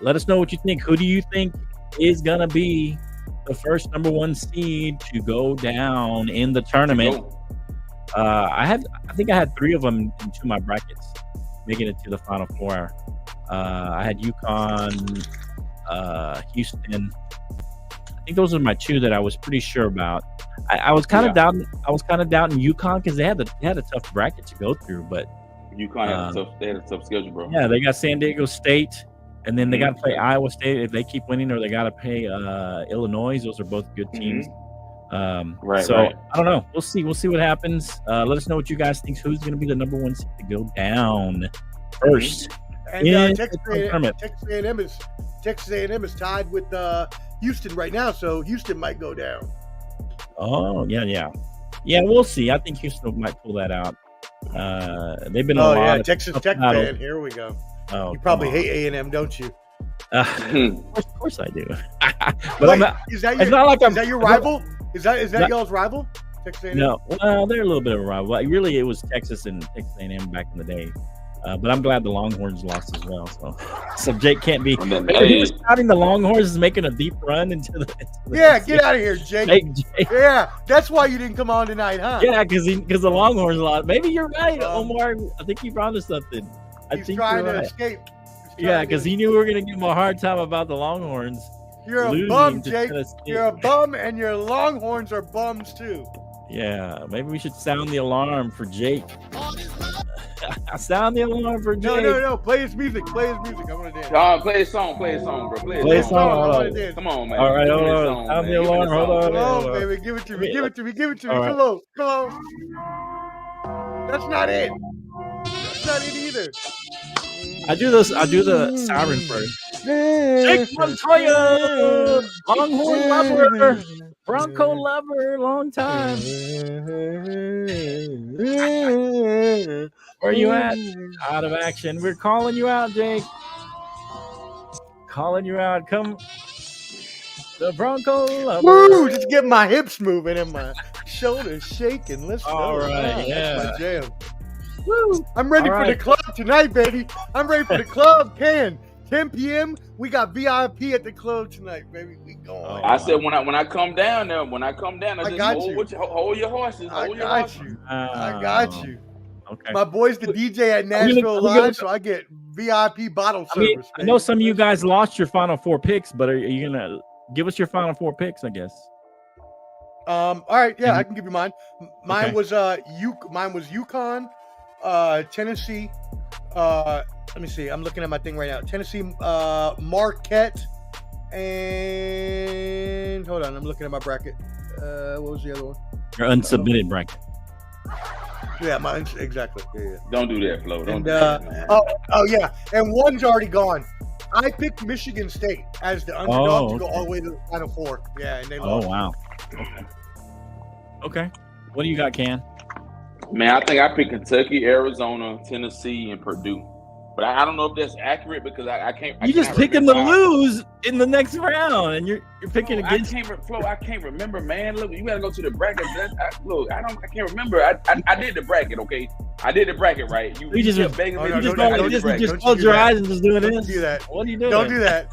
Let us know what you think. Who do you think is going to be the first number one seed to go down in the tournament? I think I had 3 of them into my brackets, making it to the Final Four. I had UConn, Houston. I think those are my 2 that I was pretty sure about. I was kind of doubting. I was kind of doubting UConn because they had a tough bracket to go through. But UConn had a tough schedule, bro. Yeah, they got San Diego State, and then they got to play Iowa State if they keep winning, or they got to play Illinois. Those are both good teams. Right. I don't know. We'll see. We'll see what happens. Let us know what you guys think. Who's going to be the number one seed to go down first? And Texas A&M is tied with Houston right now, so Houston might go down. Oh, yeah. We'll see. I think Houston might pull that out. They've been a lot of Texas Tech fan. Here we go. Oh, you probably hate A&M, don't you? Of course I do. But wait, I'm not. Is that your rival? Is that y'all's rival? Texas A&M? No, well, they're a little bit of a rival. Really, it was Texas and Texas A&M back in the day. But I'm glad the Longhorns lost as well. So Jake can't be. He was scouting the Longhorns is making a deep run into the. Get out of here, Jake. Yeah, that's why you didn't come on tonight, huh? Yeah, because the Longhorns lost. Maybe you're right, Omar. I think you brought us something. He's trying to escape. Yeah, because he knew we were going to give him a hard time about the Longhorns. You're a bum, Jake. You're a bum, and your Longhorns are bums too. Yeah, maybe we should sound the alarm for Jake. Sound the alarm for Jake. No. Play his music. I want to dance. Play a song, bro. Play a song. I want to dance. Come on, man. All right, hold on. Sound the alarm. Hold on, baby. Give it to me. Right. Come on. That's not it. Either. I do the siren first. Jake Montoya, Longhorn lover, Bronco lover, long time. Where you at? Out of action. We're calling you out, Jake. Calling you out. Come, the Bronco lover. Woo! Just get my hips moving and my shoulders shaking. Let's go. All right, yeah. That's my jam. Woo! I'm ready for the club tonight, baby. I'm ready for the club. 10 p.m. We got VIP at the club tonight, baby. We going. I said when I come down there, I got just hold your horses. I got you. Okay. My boy's the DJ at Nashville Live, so I get VIP bottle service. I know some of you guys lost your Final Four picks, but are you gonna give us your Final Four picks? I guess. All right, yeah, I can give you mine. Mine was UConn, Tennessee. Let me see. I'm looking at my thing right now. Tennessee, Marquette, and hold on. I'm looking at my bracket. What was the other one? Your unsubmitted bracket. Yeah, exactly. Yeah. Don't do that, Flo. Don't do that. Oh yeah, and one's already gone. I picked Michigan State as the underdog to go all the way to the Final Four. Yeah, and they lost. Oh wow. Okay. What do you got, Can? Man, I think I picked Kentucky, Arizona, Tennessee, and Purdue. But I don't know if that's accurate because I can't. You just picking to lose in the next round, and you're picking against. I can't remember, man. Look, you gotta go to the bracket. I can't remember. I did the bracket, okay. I did the bracket right. You just begging me. Just close your eyes and just doing this. Don't do that. What are you doing? Don't do that.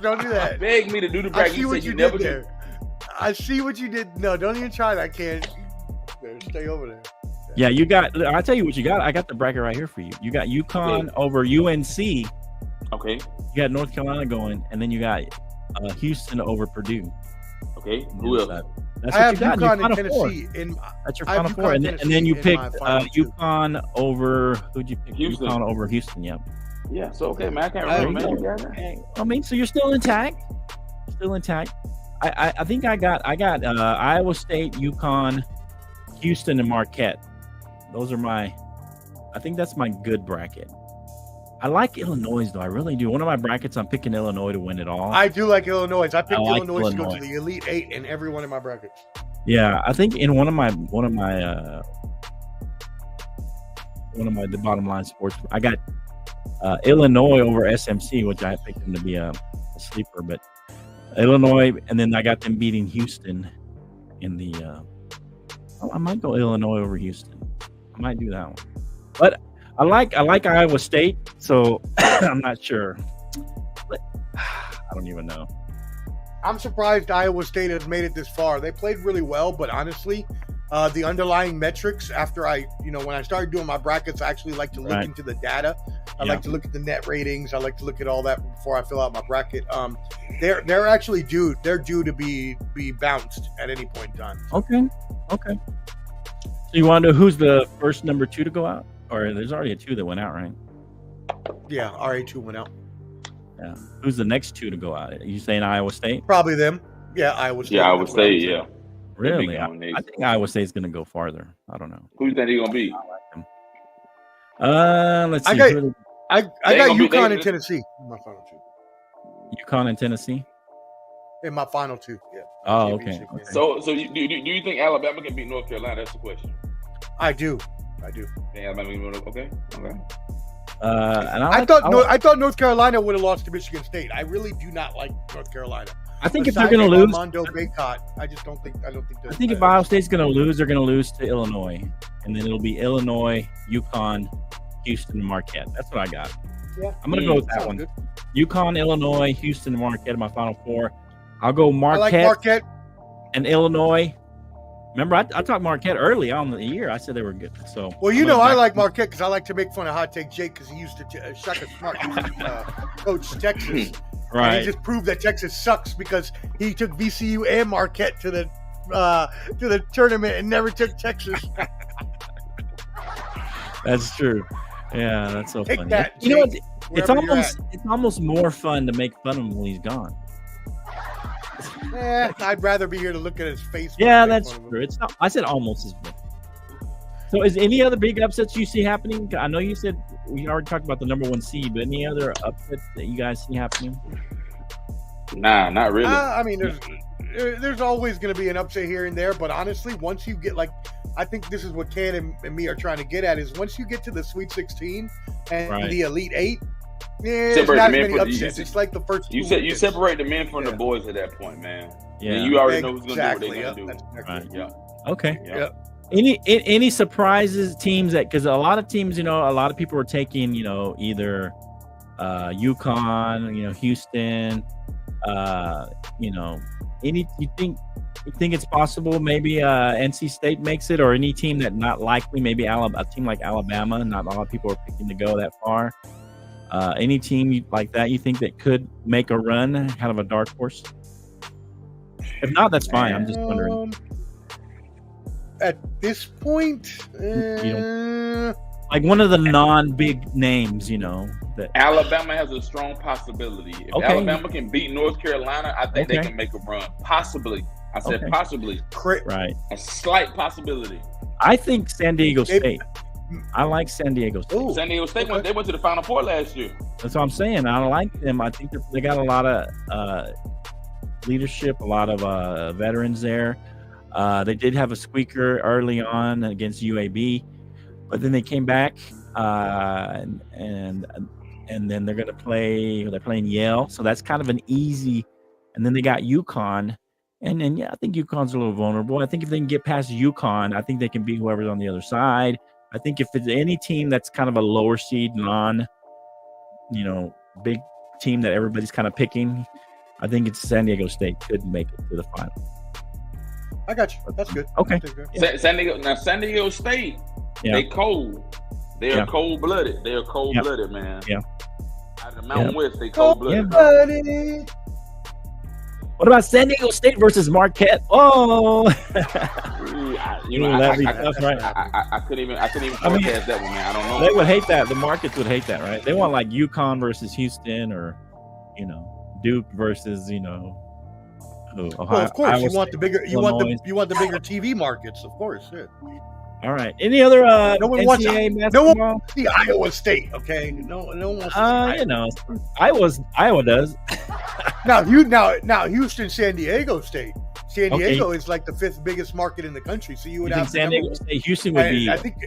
Don't do that. Beg me to do the bracket. I see what you did there. I see what you did. No, don't even try that, Ken. Stay over there. Yeah, you got. I'll tell you what you got. I got the bracket right here for you. You got UConn over UNC. Okay. You got North Carolina going, and then you got Houston over Purdue. Okay. Who else? That's what you got. UConn and Tennessee. That's your Final Four. And then you picked UConn over. Who'd you pick? Houston. UConn over Houston. Yep. Yeah. So okay, man. I can't remember. I mean, so you're still intact. Still intact. I think I got Iowa State, UConn, Houston, and Marquette. Those are I think that's my good bracket. I like Illinois, though. I really do. One of my brackets, I'm picking Illinois to win it all. I do like Illinois. I picked Illinois to go to the Elite Eight in every one of my brackets. Yeah, I think in one of my the bottom line sports, I got Illinois over SMC, which I picked them to be a sleeper, but Illinois, and then I got them beating Houston in the. I might go Illinois over Houston. I might do that one, but I like Iowa State, so I'm not sure. But I don't even know. I'm surprised Iowa State has made it this far. They played really well, but honestly, the underlying metrics after when I started doing my brackets, I actually like to look into the data. I like to look at the net ratings. I like to look at all that before I fill out my bracket. They're actually due. They're due to be bounced at any point in time. Okay. So you want to know who's the first number 2 to go out? Or there's already a 2 that went out, right? Yeah, RA2 went out. Yeah. Who's the next 2 to go out? Are you saying Iowa State? Probably them. Yeah, Iowa State. Yeah, Iowa State, yeah. Really? I think Iowa State's going to go farther. I don't know. Who you think he's going to be? Let's see. I got UConn and Tennessee in my final 2. UConn and Tennessee? In my final 2, yeah. Oh, okay. So do you think Alabama can beat North Carolina? That's the question. I do. Think Alabama can beat okay. And I thought North Carolina would have lost to Michigan State. I really do not like North Carolina. I think if they're going to lose, Armando Bacot, I don't think. I think if Ohio State's going to lose, they're going to lose to Illinois, and then it'll be Illinois, UConn, Houston, and Marquette. That's what I got. Yeah, I'm going to go with that one. Good. UConn, Illinois, Houston, and Marquette in my Final 4. I'll go Marquette, I like Marquette and Illinois. Remember, I talked Marquette early on in the year. I said they were good. So, I like Marquette because I like to make fun of Hot Take Jake because he used to Shaka Smart coach Texas, Right. And he just proved that Texas sucks because he took VCU and Marquette to the tournament and never took Texas. That's true. Yeah, that's so Take funny. that, you know what? Jake, It's almost more fun to make fun of him when he's gone. I'd rather be here to look at his face. Yeah, that's true. It's not. I said almost as big. So, is any other big upsets you see happening? I know you said we already talked about the number 1 seed, but any other upsets that you guys see happening? Nah, not really. I mean, there's always going to be an upset here and there, but honestly, once you get I think this is what Ken and me are trying to get at is once you get to the Sweet 16 and the Elite 8, there's not as many upsets. It's like the first. You separate the men from the boys at that point, man. Yeah, and you already know who's going to do what they're going to do. Right. Yeah. Okay. Yeah. Any surprises teams that because a lot of teams, a lot of people are taking, either UConn, Houston, you think it's possible maybe NC State makes it, or any team that not likely, maybe a team like Alabama, not a lot of people are picking to go that far. Any team like that you think that could make a run, kind of a dark horse? If not, that's fine. I'm just wondering. At this point, like one of the non-big names, that Alabama has a strong possibility. If Alabama can beat North Carolina, I think they can make a run. Possibly. I said possibly. Right. A slight possibility. I think San Diego State. I like San Diego State. Ooh, San Diego State they went to the Final Four last year. That's what I'm saying. I like them. I think they got a lot of leadership, a lot of veterans there. They did have a squeaker early on against UAB, but then they came back and then they're going to play. They're playing Yale, so that's kind of an easy. And then they got UConn, and then I think UConn's a little vulnerable. I think if they can get past UConn, I think they can beat whoever's on the other side. I think if it's any team that's kind of a lower seed, big team that everybody's kind of picking, I think it's San Diego State could make it to the final. I got you. That's good. Okay. Yeah. San Diego State, they cold. They are cold-blooded. They are cold-blooded, man. Yeah. Out of the Mountain West, they cold-blooded. What about San Diego State versus Marquette? Oh, that'd be tough, right? I couldn't even forecast that one, man. I don't know. They would hate that. The markets would hate that, right? They want like UConn versus Houston, or Duke versus Ohio. Well, of course, you want the bigger TV markets, of course. Yeah. All right. Any other no one NCAA wants, no one wants the Iowa State, okay? No one wants Iowa does. Now Houston, San Diego State. San Diego is like the 5th biggest market in the country, so you would have San Diego State. Houston would be. I think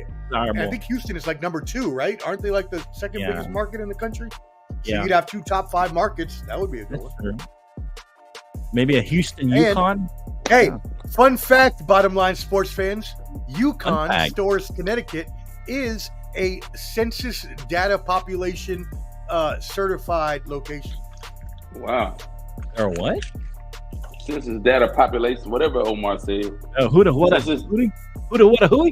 Houston is like number 2, right? Aren't they like the 2nd biggest market in the country? So you'd have 2 top 5 markets. That would be a good one. True. Maybe a Houston UConn. Hey, fun fact, bottom line sports fans: UConn, Storrs, Connecticut, is a census data population certified location. Wow. Or what? Census data population, whatever Omar said. Who the what? Who?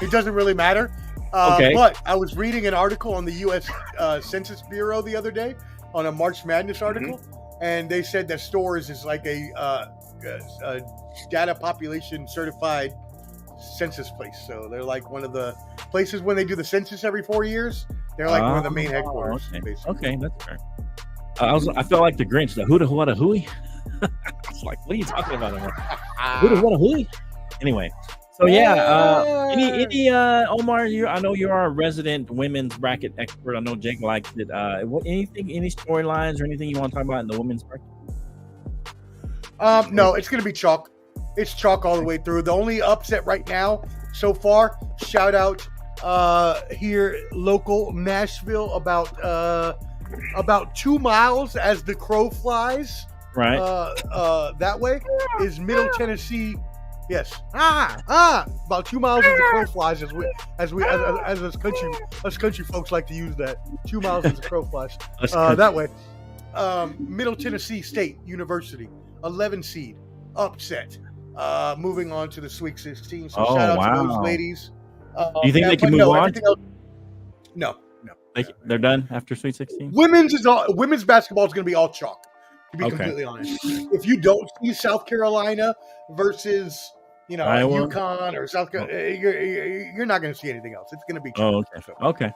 It doesn't really matter. But I was reading an article on the U.S. Census Bureau the other day on a March Madness article. And they said that Storrs is like a data population certified census place. So they're like one of the places when they do the census every 4 years. They're like one of the main headquarters. Okay, that's fair. I felt like the Grinch. The who what a hooey. I was like, what are you talking about? Who what a hooey? Anyway, so any Omar? I know you are a resident women's bracket expert. I know Jake likes it. Any storylines or anything you want to talk about in the women's bracket? No, it's going to be chalk. It's chalk all the way through. The only upset right now so far, shout out here, local Nashville, about 2 miles as the crow flies. Right. That way is Middle Tennessee. Yes. About 2 miles as the crow flies, as country folks like to use that. 2 miles as the crow flies. That way. Middle Tennessee State University, 11 seed, upset. Moving on to the Sweet 16. So shout out to those ladies. Do you think they can move on? No. They're done after Sweet 16. Women's basketball is going to be all chalk. To be completely honest, if you don't see South Carolina versus Iowa? UConn or South Carolina, you're not going to see anything else. It's going to be chalk. Okay.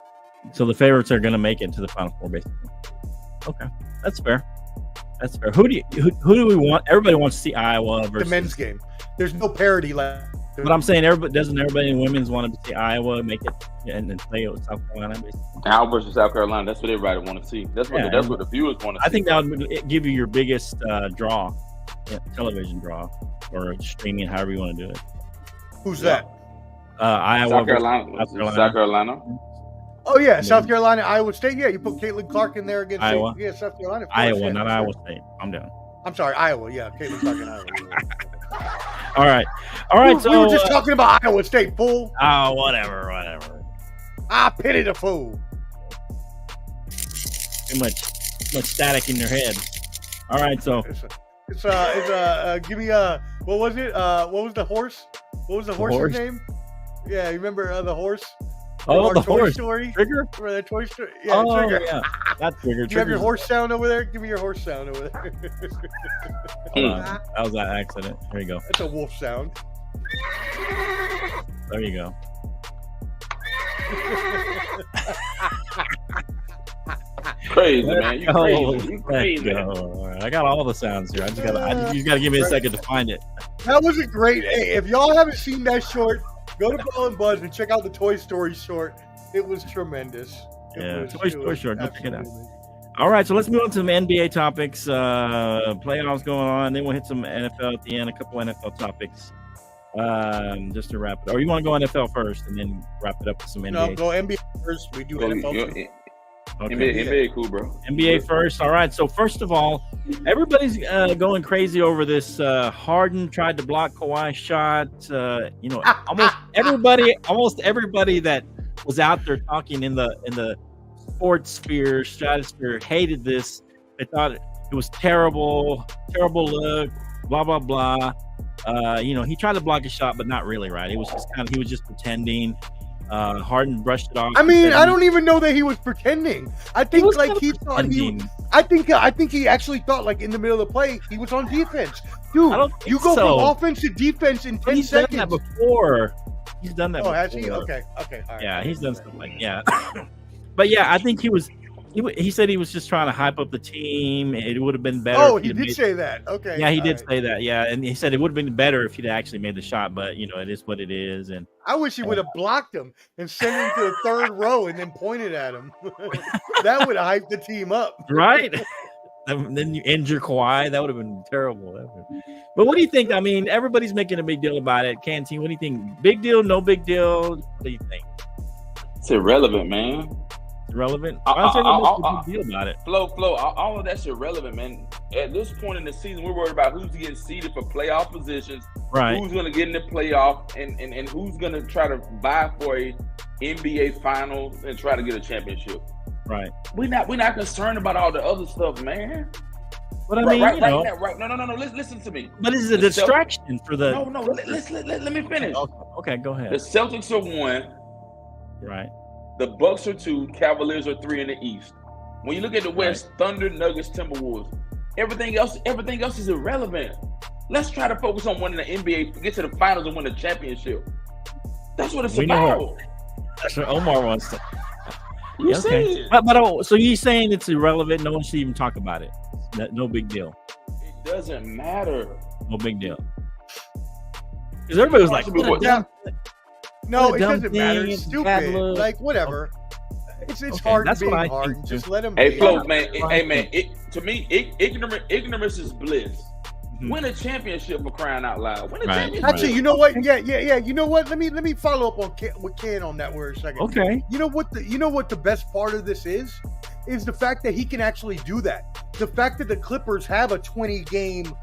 So the favorites are going to make it to the Final Four, basically. Okay, that's fair. Who do we want? Everybody wants to see Iowa versus the men's game. There's no parity left. But I'm saying, doesn't everybody in women's want to see Iowa make it and play with South Carolina? Basically? Iowa versus South Carolina. That's what everybody want to see. That's what the viewers want to see. I think that would give you your biggest draw, television draw, or streaming, however you want to do it. Who's that? Iowa. South Carolina. Oh yeah, South Carolina, Iowa State. Yeah, you put Caitlin Clark in there against Iowa. South Carolina. Iowa, not Iowa State. I'm down. I'm sorry, Iowa. Yeah, Caitlin Clark in Iowa. All right. So we were just talking about Iowa State, fool. Oh, whatever. I pity the fool. Too much static in your head. All right, so it's give me what was it? What was the horse? What was the horse's name? Yeah, you remember the horse? Oh, the Toy horse. Story? Trigger? Remember that Toy Story? Yeah, Trigger. Yeah. That's Trigger. Do you have your horse sound over there? Give me your horse sound over there. Hold on. That was an accident. Here you go. That's a wolf sound. There you go. Crazy, man. You crazy. You crazy. Right. I got all the sounds here. You got to give me a second to find it. That was a great. Hey, if y'all haven't seen that short, go to Ball and Buzz and check out the Toy Story short. It was tremendous. Toy Story short. Go check it out. All right, so let's move on to some NBA topics. Playoffs going on. Then we'll hit some NFL at the end. A couple NFL topics. Just to wrap it. Or you want to go NFL first and then wrap it up with some NBA? No, go NBA first. We do NFL too. Okay. NBA cool, bro. NBA first. All right. So first of all, everybody's going crazy over this. Harden tried to block Kawhi's shot. Almost everybody that was out there talking in the sports sphere, stratosphere, hated this. They thought it was terrible look. Blah blah blah. He tried to block a shot, but not really. Right. He was just pretending. Harden brushed it off. I mean, I don't even know that he was pretending. I think he thought I think he actually thought in the middle of the play he was on defense. Dude, you go from offense to defense in 10 seconds. He's done that before. Oh, has he? Okay. All right. Yeah, he's done stuff But yeah, I think he said he was just trying to hype up the team. It would have been better. Oh, he did say that. Okay. Yeah, he did say that. Yeah, and he said it would have been better if he'd actually made the shot. But it is what it is. And I wish he would have blocked him and sent him to the third row and then pointed at him. That would have hyped the team up, right? And then you injure Kawhi. That would have been terrible. But what do you think? I mean, everybody's making a big deal about it. Canteen, what do you think? Big deal? No big deal? What do you think? It's irrelevant, man. Irrelevant? Why don't you make a big deal about it? Flo, all of that's irrelevant, man. At this point in the season, we're worried about who's getting seeded for playoff positions, right? Who's going to get in the playoff, and who's going to try to vie for a NBA Finals and try to get a championship. Right. We're not concerned about all the other stuff, man. But I mean, No. Listen to me. But it's a distraction for the. No. Let me finish. Okay, go ahead. The Celtics are 1. Right. The Bucks are 2. Cavaliers are 3 in the East. When you look at the West, Thunder, Nuggets, Timberwolves, everything else is irrelevant. Let's try to focus on winning the NBA, get to the finals, and win the championship. That's what it's about. That's what Omar wants to. You see it. But so you're saying it's irrelevant? No one should even talk about it. No big deal. It doesn't matter. No big deal. Because everybody was like, no, it doesn't matter. It's stupid. Whatever. It's hard being hard. Just let him. Hey, Flo, man. To me, ignorance is bliss. Mm-hmm. Win a championship for crying out loud. Win a championship. Actually, you know what? Yeah. You know what? Let me follow up with Ken on that word a second. Okay. You know what the best part of this is the fact that he can actually do that. The fact that the Clippers have a 20-game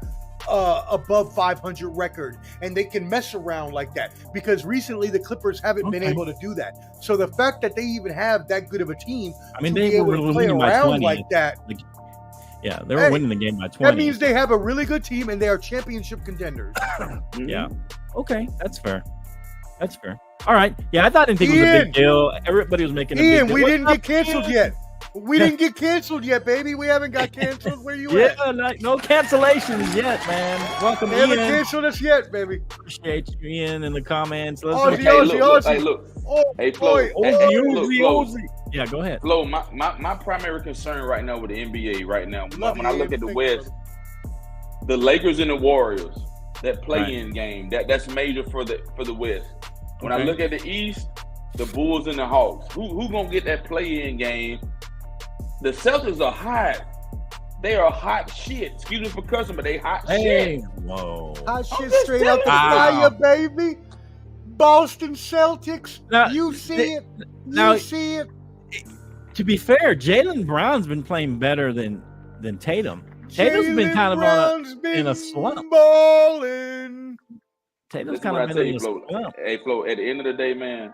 above 500 record, and they can mess around like that because recently the Clippers haven't been able to do that. So the fact that they even have that good of a team, they were winning by 20 like that. Yeah, they were winning the game by 20. That means they have a really good team and they are championship contenders. Yeah. Okay, that's fair. All right. Yeah, I didn't think it was a big deal. Everybody was making a big deal. We didn't get canceled yet. We didn't get canceled yet, baby. We haven't got canceled. Where you at? No cancellations yet, man. Welcome, they Ian. Haven't canceled us yet, baby. Appreciate you, Ian, in the comments. Hey, look. Hey, Flo. Yeah, go ahead. Flo, my primary concern right now with the NBA right now, when I look at the West, the Lakers and the Warriors, that play-in game, that's major for the West. When I look at the East, the Bulls and the Hawks, who gonna get that play-in game? The Celtics are hot. They are hot shit. Excuse me for cussing, but they hot shit. Whoa. Hot shit straight out the fire, baby. Boston Celtics. Now, you see it. You see it. To be fair, Jaylen Brown's been playing better than Tatum. Tatum's been kind of in a slump. Balling. Tatum's kind of been in a slump. Hey, Flo, at the end of the day, man.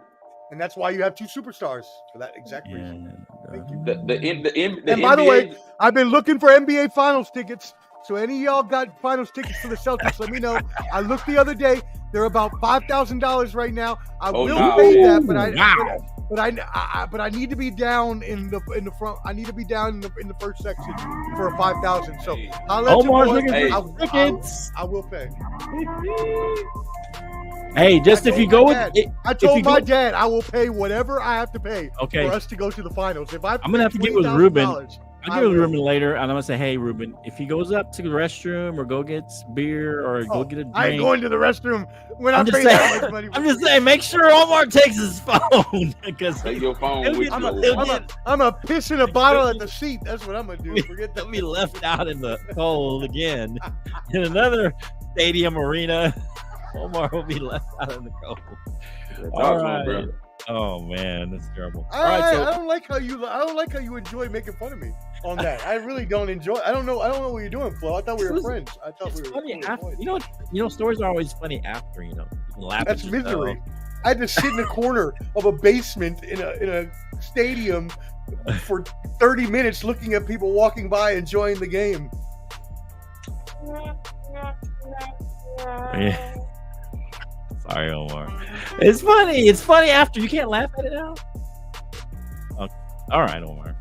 And that's why you have two superstars for that exact reason. Thank you. And by the way, I've been looking for NBA Finals tickets. So any of y'all got Finals tickets for the Celtics, let me know. I looked the other day. They're about $5,000 right now. I will pay that, but I need to be down in the front. I need to be down in the first section for a 5,000. So I'll let I will pay. Hey, just if you go with I told my dad I will pay whatever I have to pay for us to go to the finals. If I'm gonna have to get with Ruben. I'll get with Ruben later, and I'm gonna say, hey, Ruben, if he goes up to the restroom or go get beer or go get a drink, I ain't going to the restroom when I'm paying that much money. I'm just saying, make sure Omar takes his phone because take your phone. I'm gonna piss in a bottle at the seat. That's what I'm gonna do. Forget that. He'll be left out in the cold again in another stadium arena. Omar will be left out in the cold. All right. Oh man, that's terrible. I don't like how you enjoy making fun of me on that. I really don't enjoy. I don't know what you're doing, Flo. I thought we were friends. I thought we were funny after. You know, stories are always funny after. You can laugh. That's misery. I had to sit in the corner of a basement in a stadium for 30 minutes, looking at people walking by enjoying the game. Yeah. Sorry, Omar. It's funny. It's funny after. You can't laugh at it now. Okay. All right, Omar.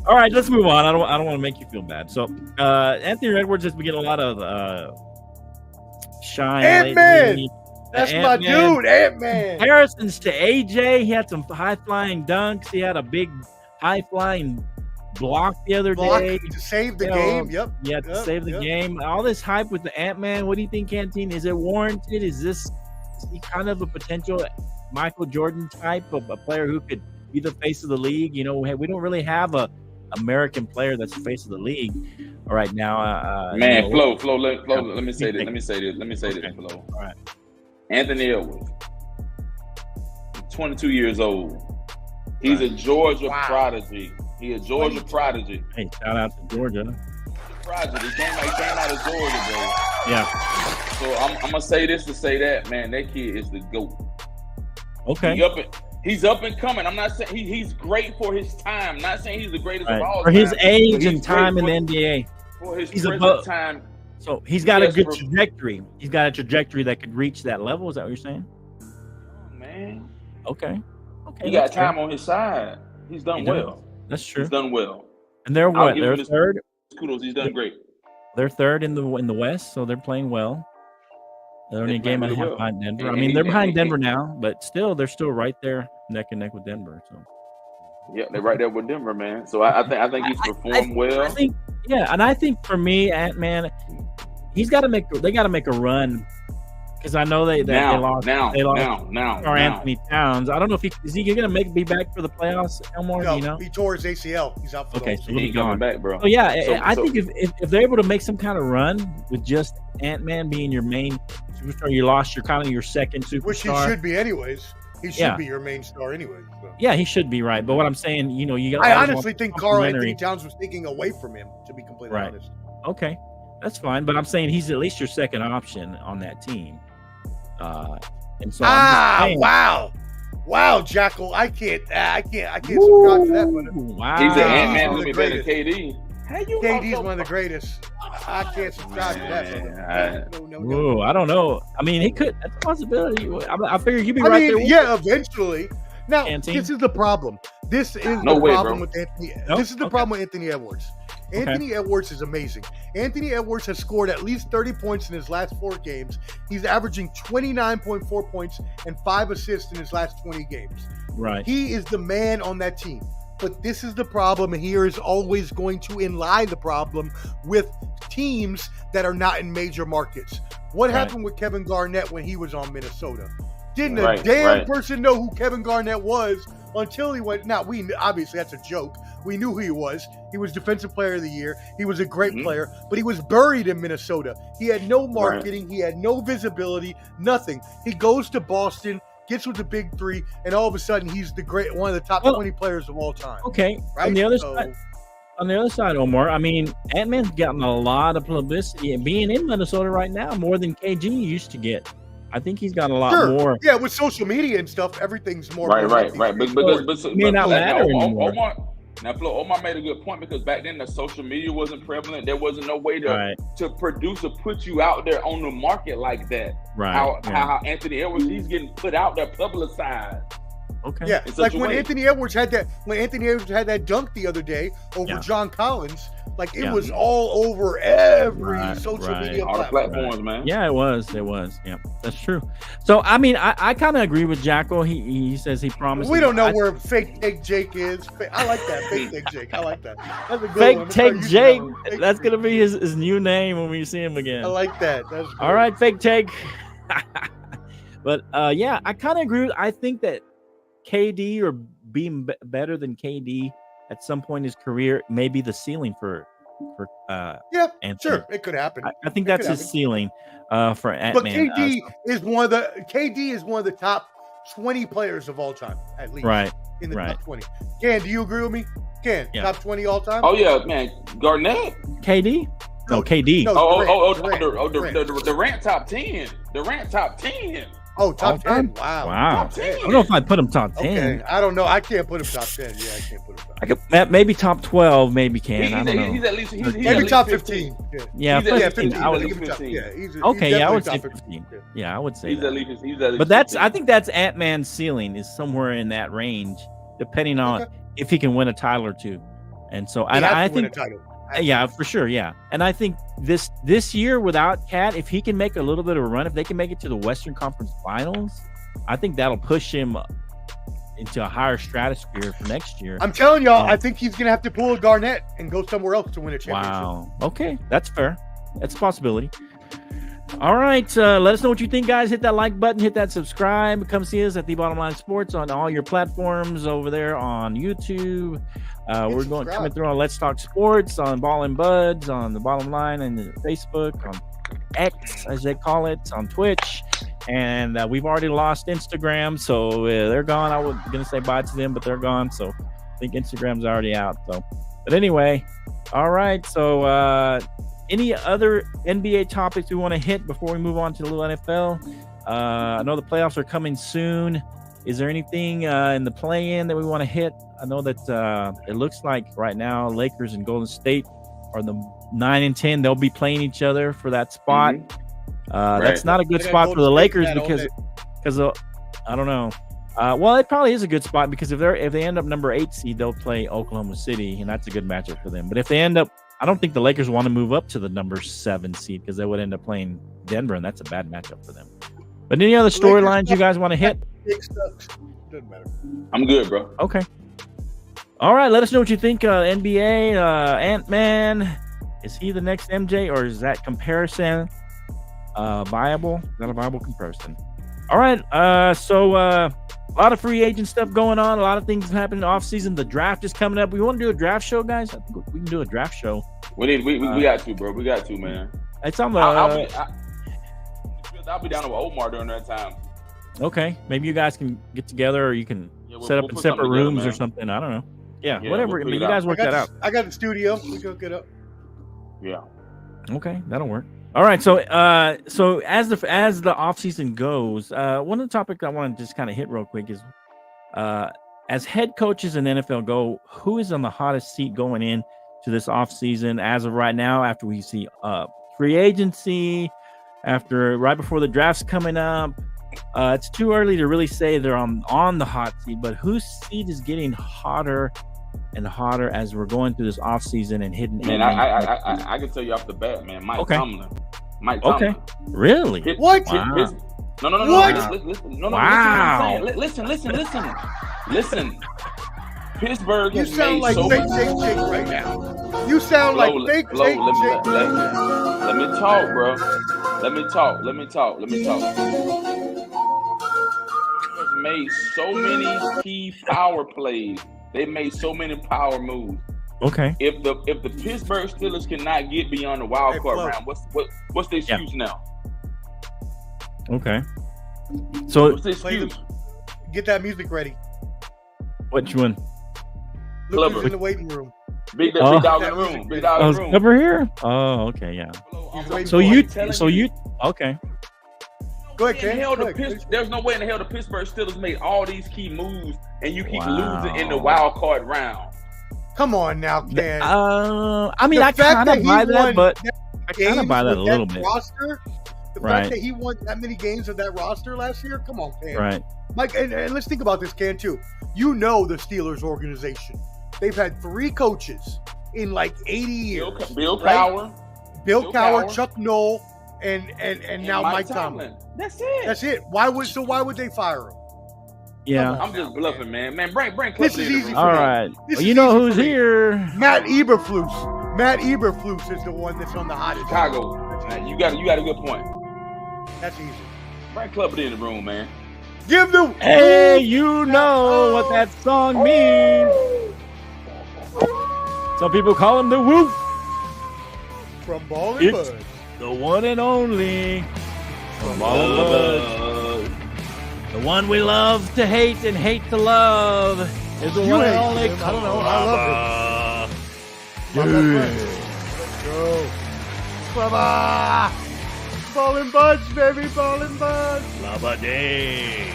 All right, let's move on. I don't want to make you feel bad. So, Anthony Edwards has been getting a lot of shine. Ant-Man. That's my dude, Ant-Man. Comparisons to AJ. He had some high-flying dunks. He had a big high-flying block the other day to save the game. Yep. Yeah, to save the game. All this hype with the Ant-Man. What do you think, Canteen? Is it warranted? Is he kind of a potential Michael Jordan type of a player who could be the face of the league? You know, we don't really have a American player that's the face of the league right now. Man, Flo, let me say this, Flo. All right. Anthony Edwards, 22 years old. He's a Georgia prodigy. He's a Georgia prodigy. Hey, shout out to Georgia. Prodigy. He came out of Georgia, bro. Yeah. So I'm gonna say this to say that, man. That kid is the GOAT. Okay. He's up and coming. I'm not saying he's great for his time. I'm not saying he's the greatest of all for time. his age and time in the NBA. For his present time. So he's got a good trajectory. He's got a trajectory that could reach that level. Is that what you're saying? Oh, man. Okay. He got time on his side. He's done well. That's true. He's done well. And they're what? They're third. Kudos. He's done great. They're third in the West, so they're playing well. They're only a game and a half behind Denver. I mean, they're behind Denver now, but they're still right there, neck and neck with Denver. So, yeah, they're right there with Denver, man. So I think he's performed well. I think for me, Ant-Man, they got to make a run because I know they lost Anthony Towns. I don't know if is he going to be back for the playoffs, Elmore? No, you know? he tore his ACL. He's out for okay, those. so he's coming back, bro. So yeah, I think if they're able to make some kind of run with just Ant-Man being your main superstar, you lost your second superstar, which he should be anyways. He should be your main star anyway. So. Yeah, he should be right. But what I'm saying, you got. I honestly think Karl Anthony Towns was taking away from him. To be completely honest. Okay, that's fine. But I'm saying he's at least your second option on that team. And so wow, Jackal, I can't subscribe to that one. Wow, he's an Ant-Man who's better than KD. KD's one of the greatest. I can't subscribe to that. No. I don't know. I mean, he could. That's a possibility. I figure you'd be right there. Yeah, eventually. Now, this is the problem. This is the problem with Anthony. This is the problem with Anthony Edwards. Anthony Edwards is amazing. Anthony Edwards has scored at least 30 points in his last 4 games. He's averaging 29.4 points and 5 assists in his last 20 games. Right. He is the man on that team. But this is the problem, and here is always going to lie the problem with teams that are not in major markets. What happened with Kevin Garnett when he was on Minnesota? Didn't a damn person know who Kevin Garnett was until he went. Now, obviously that's a joke. We knew who he was. He was Defensive Player of the Year. He was a great player, but he was buried in Minnesota. He had no marketing. He had no visibility, nothing. He goes to Boston, gets with the big 3, and all of a sudden he's one of the top 20 players of all time. Okay. Right? On the other side, Omar, I mean, Ant-Man's gotten a lot of publicity and being in Minnesota right now more than KG used to get. I think he's got a lot more. Yeah, with social media and stuff, everyth's more. Right. But may not matter anymore. Omar made a good point because back then the social media wasn't prevalent. There wasn't no way to produce or put you out there on the market like that. Right. How Anthony Edwards, he's getting put out there, publicized. Okay. Yeah, like when Anthony Edwards had that dunk the other day over John Collins, like it was all over every social media platforms, man. Yeah, it was. Yeah, that's true. So I mean, I kind of agree with Jacko. He says he promised. We don't know where Fake Take Jake is. I like that. Fake Take Jake. I like that. That's a good Fake one. Take Jake. That's gonna be his new name when we see him again. I like that. That's good. All right, Fake Take. But yeah, I kind of agree. I think that KD or being better than KD at some point in his career may be the ceiling for Anthony. Sure, it could happen. I think that's his ceiling for Ant-Man. But KD is one of the top 20 players of all time, at least. Right. In the top 20. Ken, do you agree with me? Ken, top 20 all time? Oh yeah, man. Garnett? KD? No, KD. The Durant top 10. Durant top 10. Oh, top 10. Wow. Top 10. I don't know if I'd put him top 10. Okay. I don't know. I can't put him top 10. Yeah, I can't put him top 10. I could maybe top 12, maybe I don't know. He's at least maybe top 15. Yeah, 15. I would say 15. Yeah, I would say that. He's at least but I think that's Ant-Man's ceiling is somewhere in that range, depending on if he can win a title or two. And so I think yeah, for sure. Yeah. And I think this year without Cat, if he can make a little bit of a run, if they can make it to the Western Conference Finals, I think that'll push him into a higher stratosphere for next year. I'm telling y'all, I think he's going to have to pull a Garnett and go somewhere else to win a championship. Wow. Okay. That's fair. That's a possibility. All right. Let us know what you think, guys. Hit that like button. Hit that subscribe. Come see us at The Bottom Line Sports on all your platforms over there on YouTube. We're coming through on Let's Talk Sports, on Ball and Buds, on The Bottom Line, and Facebook, on X, as they call it, on Twitch. And we've already lost Instagram, so they're gone. I was going to say bye to them, but they're gone. So I think Instagram's already out. But anyway, all right. So any other NBA topics we want to hit before we move on to the little NFL? I know the playoffs are coming soon. Is there anything in the play-in that we want to hit? I know that it looks like right now Lakers and Golden State are the 9 and 10. They'll be playing each other for that spot. That's not a good spot for the Lakers because I don't know. Well, it probably is a good spot because if they end up number 8 seed, they'll play Oklahoma City, and that's a good matchup for them. But if they end up, I don't think the Lakers want to move up to the number 7 seed because they would end up playing Denver, and that's a bad matchup for them. But any other storylines you guys want to hit? Doesn't matter. I'm good, bro. Okay. All right. Let us know what you think. NBA, Ant-Man. Is he the next MJ, or is that comparison viable? Is that a viable comparison? All right. So a lot of free agent stuff going on. A lot of things happening off season. The draft is coming up. We want to do a draft show, guys. I think we can do a draft show. We got to, bro. We got to, man. It's on the. I'll be down with Omar during that time. Okay, maybe you guys can get together, or you can set up in separate rooms or something. I don't know. Yeah, whatever. You guys work that out. I got the studio. We go get up. Yeah. Okay, that'll work. All right. So, as the off season goes, one of the topics I want to just kind of hit real quick is, as head coaches in NFL go, who is on the hottest seat going in to this offseason as of right now, after we see free agency, right before the draft's coming up. It's too early to really say they're on the hot seat, but whose seat is getting hotter and hotter as we're going through this offseason and hitting? Man, I can tell you off the bat, man. Mike Tomlin. Okay. Really? What? No. What? Listen. Pittsburgh You has sound made like so fake Jake right now. You sound like fake Jake. Let me talk, bro. Let me talk. Has made so many key power plays. They made so many power moves. Okay. If the Pittsburgh Steelers cannot get beyond the wild card round, what's the excuse now? Okay. So what's the excuse? Get that music ready. Which one? Lucas in the waiting room. Big dog in the room. Big dog in the room. Over here? Oh, okay, yeah. So you okay. Go ahead, Ken. There's no way in the hell the Pittsburgh Steelers made all these key moves and you keep losing in the wild card round. Come on now, Ken. I mean, I kind of buy that, but I kind of buy that a little bit. The fact that he won that many games of that roster last year, come on, Ken. Right. Mike, and let's think about this, Ken, too. You know the Steelers organization. They've had 3 coaches in like 80 years. Bill Cowher, Chuck Noll, and now Mike Tomlin. That's it. Why would they fire him? Yeah. I'm just bluffing, man. Bring This is easy. All right. Well, you know who's here? Matt Eberflus. Matt Eberflus is the one that's on the hottest. Chicago. You got a good point. That's easy. Bring Clubber in the room, man. Give them. Hey, you know what that song means. Some people call him the Woof. From Ball and It's Bud. the one and only. From Ball and Bud. The one we love to hate and hate to love is the one and only. I don't know. I love him. Let's go. Baba. Ball and Buds, baby. Ball and Buds. Lava Day.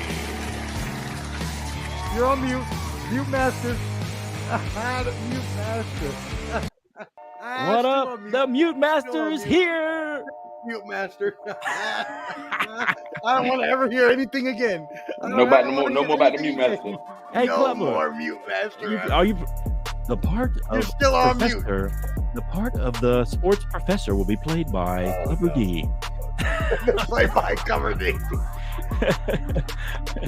You're on mute. Mute master. The mute master. What up? The Mute Master is here. Mute master. I don't want to ever hear anything again. No more about the Mute Master. Hey, no Clubber. more Mute master. Are you the part of You're still on professor? Mute. The part of the sports professor will be played by Clubber D. Played by Clubber D.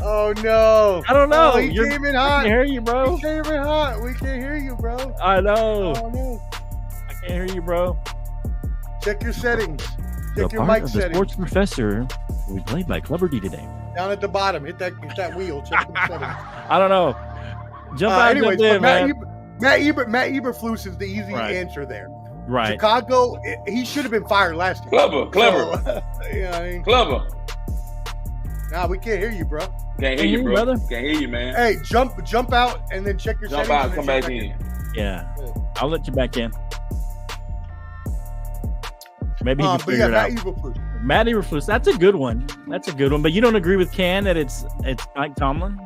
Oh no! I don't know. He came in hot. I can't hear you, bro. He came in hot. We can't hear you, bro. I know. Oh no! I can't hear you, bro. Check your settings. Check The your part mic of the settings. sports professor will be played by Clubber D today. Down at the bottom, hit that wheel. Check the settings. I don't know. Jump out. Anyways, jump in, man. Matt Eberflus is the easy answer there. Right. Chicago, he should have been fired last year. Clever. Clever. Nah, we can't hear you, bro. Can't hear you, bro. brother. Can't hear you, man. Hey, jump out and then check your Jump settings. out, come back in. Yeah. I'll let you back in. Maybe he can figure it out. Matt Eberflus. That's a good one. But you don't agree with Ken that it's Mike Tomlin?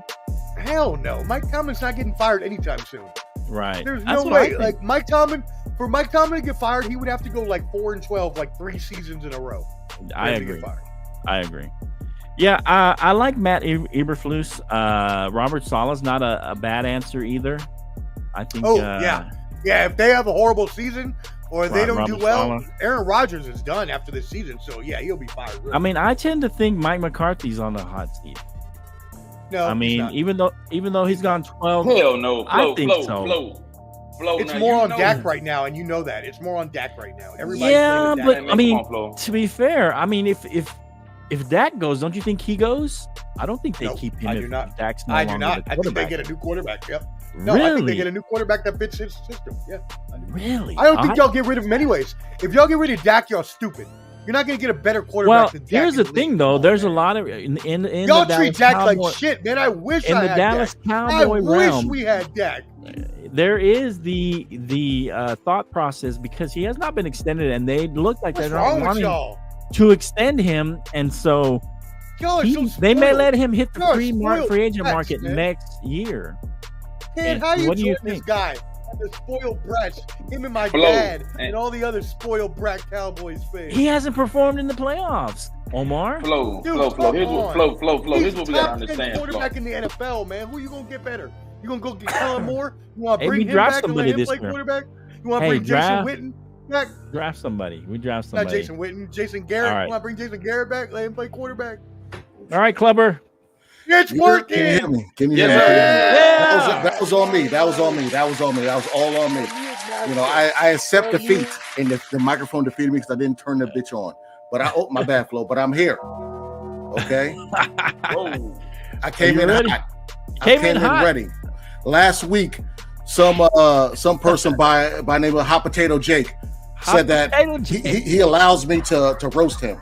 Hell no. Mike Tomlin's not getting fired anytime soon. Right. There's no way. Like Mike Tomlin to get fired, he would have to go like 4-12, like 3 seasons in a row. I agree. Yeah, I like Matt Eberflus. Robert Saleh's not a bad answer either. I think. Yeah. If they have a horrible season or they don't do well, Saleh. Aaron Rodgers is done after this season. So yeah, he'll be fired. Really. I mean, I tend to think Mike McCarthy's on the hot seat. No, I mean, even though he's gone 12. Hell no. I think so. It's more on Dak right now, and you know that. It's more on Dak right now. Everybody's but Dak. I mean, to be fair, I mean, if Dak goes, don't you think he goes? I don't think they keep him. I do not. Dak's no I do not. I think they get a new quarterback. Yep. No, I think they get a new quarterback that fits his system. Yeah. Really? I don't think y'all get rid of him anyways. If y'all get rid of Dak, y'all stupid. You're not going to get a better quarterback than Dak. Here's the thing, though. There's a lot of in y'all the treat Dak like shit, man. I wish in the Dallas Cowboy realm. I wish we had Dak. There is the thought process because he has not been extended, and they look like they're not wanting to extend him, and so they may let him hit the free agent market next year. Man, how you join this guy? The spoiled brats, him and my dad, and all the other spoiled brat Cowboys fans. He hasn't performed in the playoffs, Omar. Flo. Here's what we gotta understand. Quarterback in the NFL, man. Who you gonna get better? You gonna go get Kellen Moore? You want to bring him back and let him play quarterback? You want to bring Jason Witten back? Draft somebody. We draft somebody. Not Jason Witten. Jason Garrett. Right. You want to bring Jason Garrett back? Let him play quarterback. All right, Clubber. It's working. Can you hear me? Can you hear me? That was on me. That was all on me. You know, I accept defeat, and the microphone defeated me because I didn't turn the bitch on. But my bad, Flo. But I'm here. Okay. I came in hot. I came in ready. Last week, some person by name of Hot Potato Jake said that he allows me to roast him.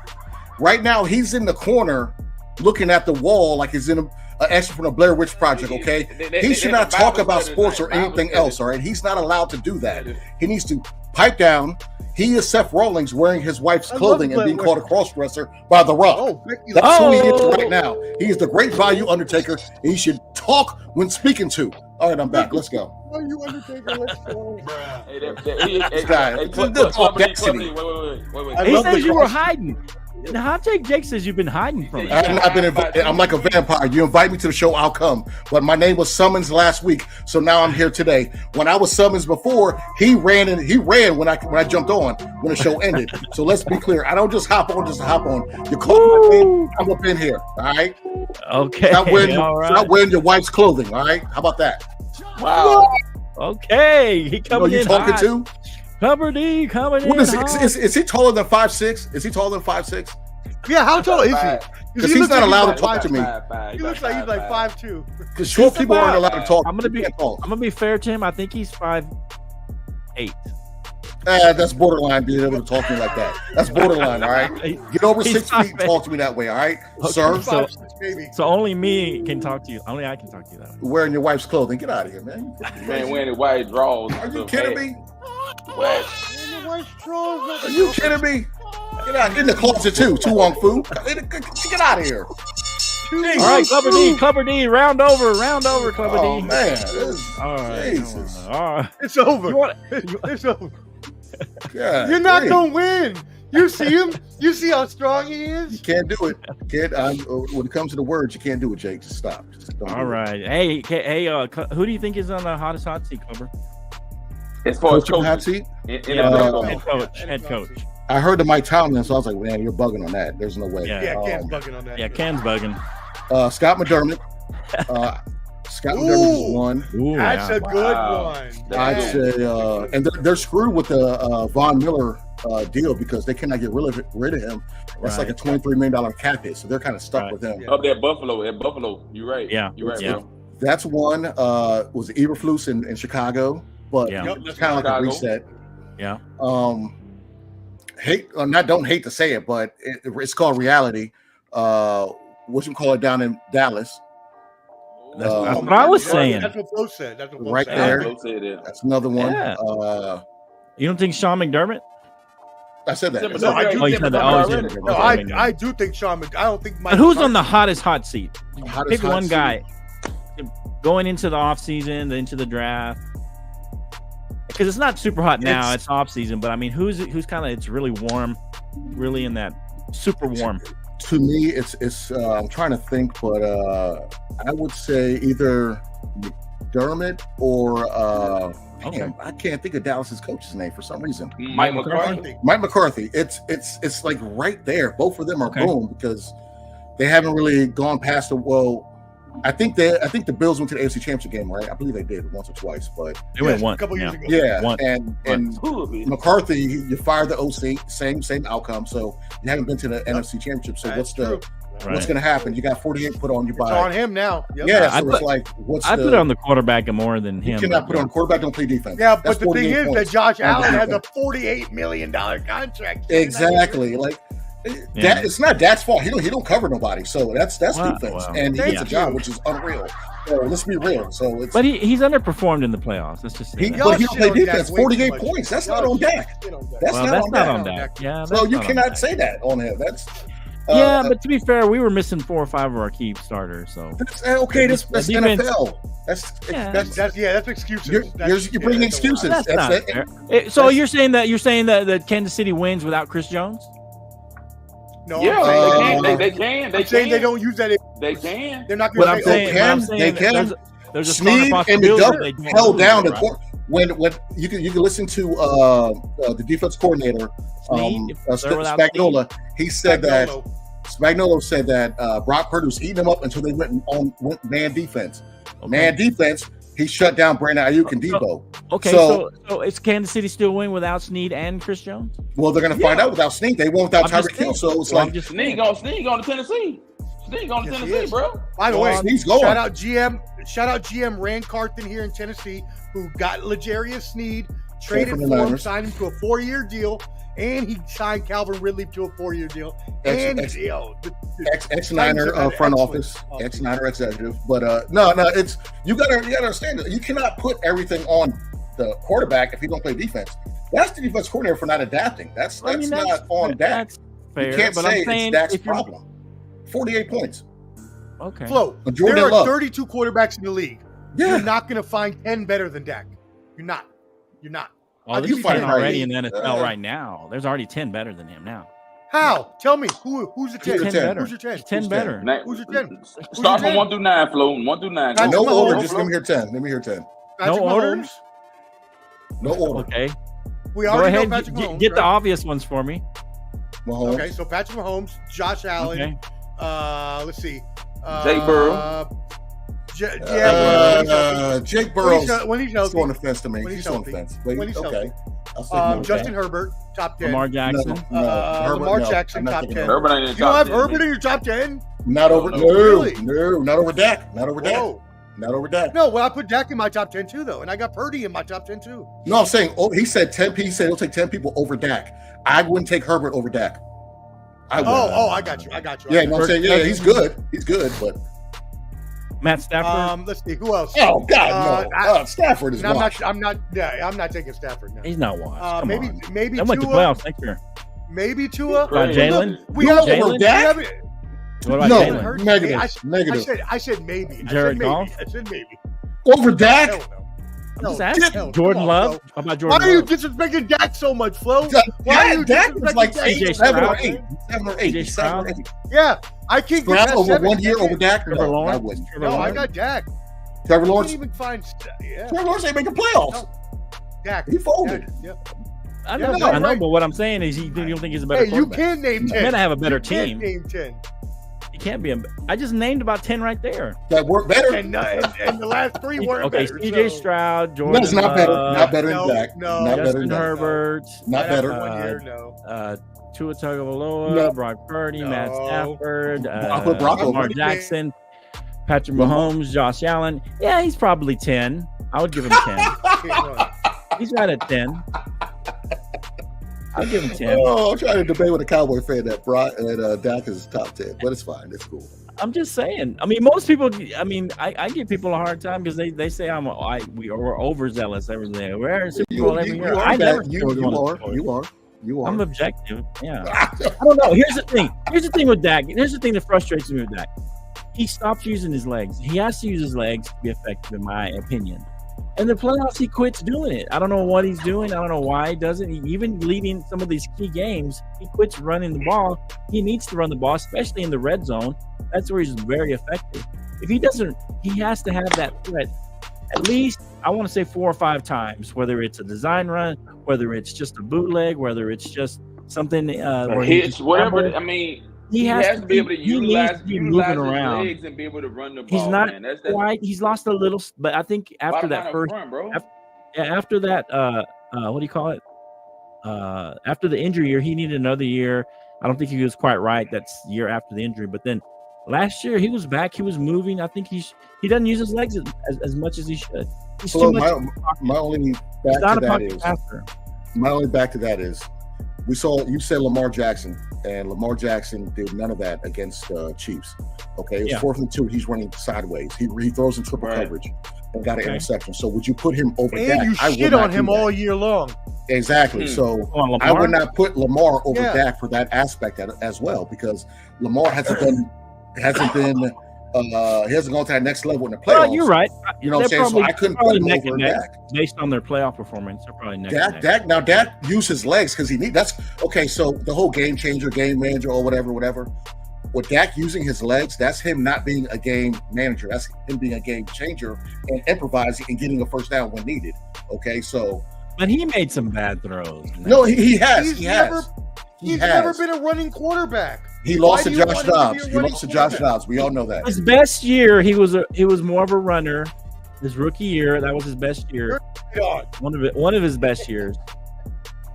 Right now, he's in the corner looking at the wall like he's in an extra from the Blair Witch Project, okay? He should not talk about sports or anything else, all right? He's not allowed to do that. He needs to pipe down. He is Seth Rollins wearing his wife's clothing and being called a cross-dresser by The Rock. That's who he is right now. He is the great value Undertaker, and he should talk when speaking to. All right, I'm back. Let's go. You Undertaker, let's go. He says you were hiding. The Hot Take Jake says you've been hiding from it. I'm like a vampire. You invite me to the show, I'll come. But my name was summons last week, so now I'm here today. When I was summons before, he ran when I jumped on when the show ended. So let's be clear. I don't just hop on. You call my name, I'm up in here. All right. Okay. Stop wearing your wife's clothing. All right. How about that? Wow. Okay. He coming in. You talking to? Clubber D coming in. What is he taller than 5'6"? Is he taller than 5'6"? Yeah, how tall is he? Because he's not allowed to talk to me. He looks like he's like 5'2". Because short people aren't allowed to talk. I'm gonna be fair to him. I think he's 5'8". That's borderline being able to talk to me like that. That's borderline, all right? Get over 6 feet and talk to me that way, all right, sir? So only me can talk to you. Only I can talk to you that way. Wearing your wife's clothing. Get out of here, man. Man, wearing the white drawers. Are you kidding me? What? Are you kidding me? Get out in the closet too, Wong Fu. Get out of here. All right, Clubber D, round over, Clubber D. Oh man, all right, Jesus. All right. It's over. It's over. God, you're not gonna win. You see him? You see how strong he is? You can't do it. When it comes to the words, you can't do it, Jake. Just stop. All right. Hey, who do you think is on the hottest hot seat, Clubber? As far as hot seat? Head coach. I heard the Mike Tomlin, so I was like, man, you're bugging on that. There's no way. Yeah, Ken's bugging on that. Yeah, Ken's bugging. Scott McDermott. Scott McDermott is one. Ooh, that's a good one. I'd say, and they're screwed with the Von Miller deal because they cannot get rid of him. That's like a $23 million cap hit, so they're kind of stuck with him. Up there, Buffalo. You're right. Yeah, you're right. Yeah. Bro. That's one. Was Eberflus in Chicago, but it's kind of like a reset. Yeah. Don't hate to say it, but it's called reality. What you call it down in Dallas? That's what I was saying. That's what Flo said. That's what Flo right said. there. That's another one. Yeah. You don't think Sean McDermott? I said that. No, I do think that. I do think Sean McDermott. I don't think Mike. But who's on the hottest hot seat? Pick one guy going into the offseason, into the draft. Because it's not super hot now. It's off season, but I mean, who's kind of? It's really warm, really in that super warm. To me, it's. I'm trying to think, but I would say either McDermott or I can't think of Dallas's coach's name for some reason. Mike McCarthy. Mike McCarthy. It's like right there. Both of them are boom because they haven't really gone past the I think the Bills went to the AFC Championship game, right? I believe they did once or twice, but they went one a couple years ago. Yeah, one. And McCarthy, you fired the OC, same outcome. So you haven't been to the NFC Championship. So what's going to happen? You got 48 put on you by. It's on him now. Yep. Yeah, so it's like I put it on the quarterback more than him. You cannot put on quarterback. Don't play defense. Yeah, but the thing is that Josh Allen has a $48 million contract. Exactly, like. That it's not Dak's fault. He don't cover nobody, so that's defense, and he gets a job, which is unreal. So let's be real. So it's but he's underperformed in the playoffs. Let's just say but he don't play defense. 48 points. That's not on Dak. That's not on Dak. Yeah. So you cannot say that on him. That's But to be fair, we were missing 4 or 5 of our key starters. So that's NFL. That's excuses. You're bringing excuses. That's not fair. So you're saying that Kansas City wins without Chris Jones? No, they can. I'm saying they don't use that. They can. They're not going to say they can. There's a Snead and the Duck held down the court. When you can listen to the defense coordinator Spagnuolo. He said that Spagnuolo said that Brock Purdy was eating them up until they went man defense. Okay. Man defense. He shut down Brandon Ayuk and Debo. Okay, so is Kansas City still win without Snead and Chris Jones? Well, they're going to find out without Snead. They won without Tyreek Hill. So it's like Snead going to Tennessee. Snead going to Tennessee, bro. By the way, Snead's going. Shout out GM Rand Carthen here in Tennessee, who got L'Jarius Snead, traded for him, signed him to a 4-year deal, and he signed Calvin Ridley to a 4-year deal. Ex-Niner front office, ex-Niner executive. But no, it's you gotta understand that you cannot put everything on the quarterback if he don't play defense. That's the defense coordinator for not adapting. That's not on Dak. Fair, you can't say it's Dak's problem. 48 points. Okay. Flo, there are 32 quarterbacks in the league. Yeah. You're not going to find 10 better than Dak. You're not. Oh, there's 10 already in the NFL right now. There's already 10 better than him now. How? Tell me who's the 10? Who's your 10? 10 better. Who's your 10? Start from 1 through 9, Flo. 1 through 9. No order. Just let me hear 10. Let me hear 10. No order. No order. Okay. We already know Patrick Mahomes. Get the obvious ones for me. Mahomes. Okay, so Patrick Mahomes, Josh Allen. Okay. Let's see. Jake Burrow. Jake Burrow. When he's healthy. He's on the fence to me. He's on the fence. When he's okay. Justin Herbert, top 10. Lamar Jackson. Lamar Jackson, top 10. Herbert ain't in you don't have Herbert in your top 10? Not over. Really? No, not over Dak. Not over Dak. Whoa. Not over Dak. No, well, I put Dak in my top 10 too, though, and I got Purdy in my top 10 too. No, I'm saying he said 10. He said he'll take 10 people over Dak. I wouldn't take Herbert over Dak. I got you. Yeah, no, I'm saying he's good. He's good, but Matt Stafford. Let's see who else. Oh God, no. Stafford is. I'm not taking Stafford. No. He's not washed. Maybe I went to playoffs next year. Maybe Tua. Jalen. We have Dak. What about Jalen? Negative. I said maybe. Jared Goff. I said maybe. Over Dak. I'm just asking. Jordan Love. How about Jordan Love? Why are you disrespecting Dak so much, Flo? Why are you disrespecting like 7 or 8? Yeah, I can't get that over 1 year over Dak. Trevor Lawrence. No, I got Dak. Trevor Lawrence. Even find. Trevor Lawrence ain't making playoffs. Dak. He folded. I know, but what I'm saying is, you don't think he's a better quarterback. You can name 10. He's gonna have a better team. Name 10. He can't be. I just named about 10 right there. That work better. And the last 3 weren't better. Okay, CJ Stroud, Jordan. That's not better. Not better than Dak. No. Not Justin better than Herbert. Not better. 1 year, no. Tua Tagovailoa, Brock Purdy, Matt Stafford, Lamar Jackson, Patrick Mahomes, Josh Allen. Yeah, he's probably 10. I would give him 10. He's right at 10. I'll give him 10. Oh, I'm trying to debate with a Cowboy fan that Dak is top 10, but it's fine. It's cool. I'm just saying. I mean, most people. I mean, I give people a hard time because they say we're overzealous every day. We're Super Bowl every year. I never. You are. I'm objective. Yeah. I don't know. Here's the thing with Dak. Here's the thing that frustrates me with Dak. He stops using his legs. He has to use his legs to be effective, in my opinion. In the playoffs, he quits doing it. I don't know what he's doing. I don't know why he doesn't. Even leading some of these key games, he quits running the ball. He needs to run the ball, especially in the red zone. That's where he's very effective. If he doesn't, he has to have that threat at least, I want to say 4 or 5 times, whether it's a design run, whether it's just a bootleg, whether it's just something whatever. I mean, he has to be able to utilize his legs and be able to run the ball. He's not quite. He's lost a little, but I think after that first, after that, what do you call it? After the injury year, he needed another year. I don't think he was quite right. That's year after the injury, but then last year he was back. He was moving. I think he doesn't use his legs as much as he should. He's too much. My only back to that is you said Lamar Jackson, and Lamar Jackson did none of that against Chiefs. Okay, it was 4th and 2. He's running sideways. He throws in triple coverage and got an interception. So would you put him over that? And you shit on him all year long. Exactly. So I would not put Lamar over Dak for that aspect as well, because Lamar hasn't been he hasn't gone to that next level in the playoffs. Well, you're right. You know what I'm saying? So I couldn't put him over Dak based on their playoff performance. They're probably neck. Dak used his legs because he need. That's okay. So the whole game changer, game manager, or whatever. With Dak using his legs, that's him not being a game manager. That's him being a game changer and improvising and getting a first down when needed. Okay, so. But he made some bad throws. No, he has. He's never been a running quarterback. He lost to Josh Dobbs. We all know that. His best year, he was more of a runner. His rookie year, that was his best year. One of his best years.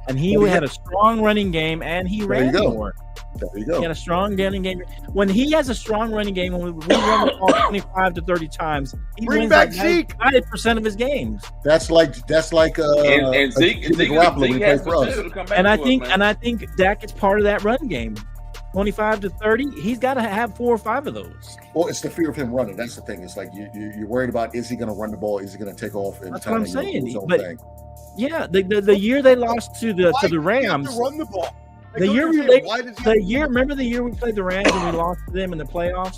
And he had a strong running game, and he ran more. There you go. He had a strong running game. When he has a strong running game, when we run the ball 25 to 30 times, he wins like 90% of his games. That's like and Zeke has potential to come back. And I think Dak is part of that run game. 25 to 30, he's got to have 4 or 5 of those. Well, it's the fear of him running. That's the thing. It's like you're worried about, is he going to run the ball? Is he going to take off? That's what I'm saying. But yeah, the year they lost to the Rams, to run the ball. Remember the year we played the Rams and we lost to them in the playoffs?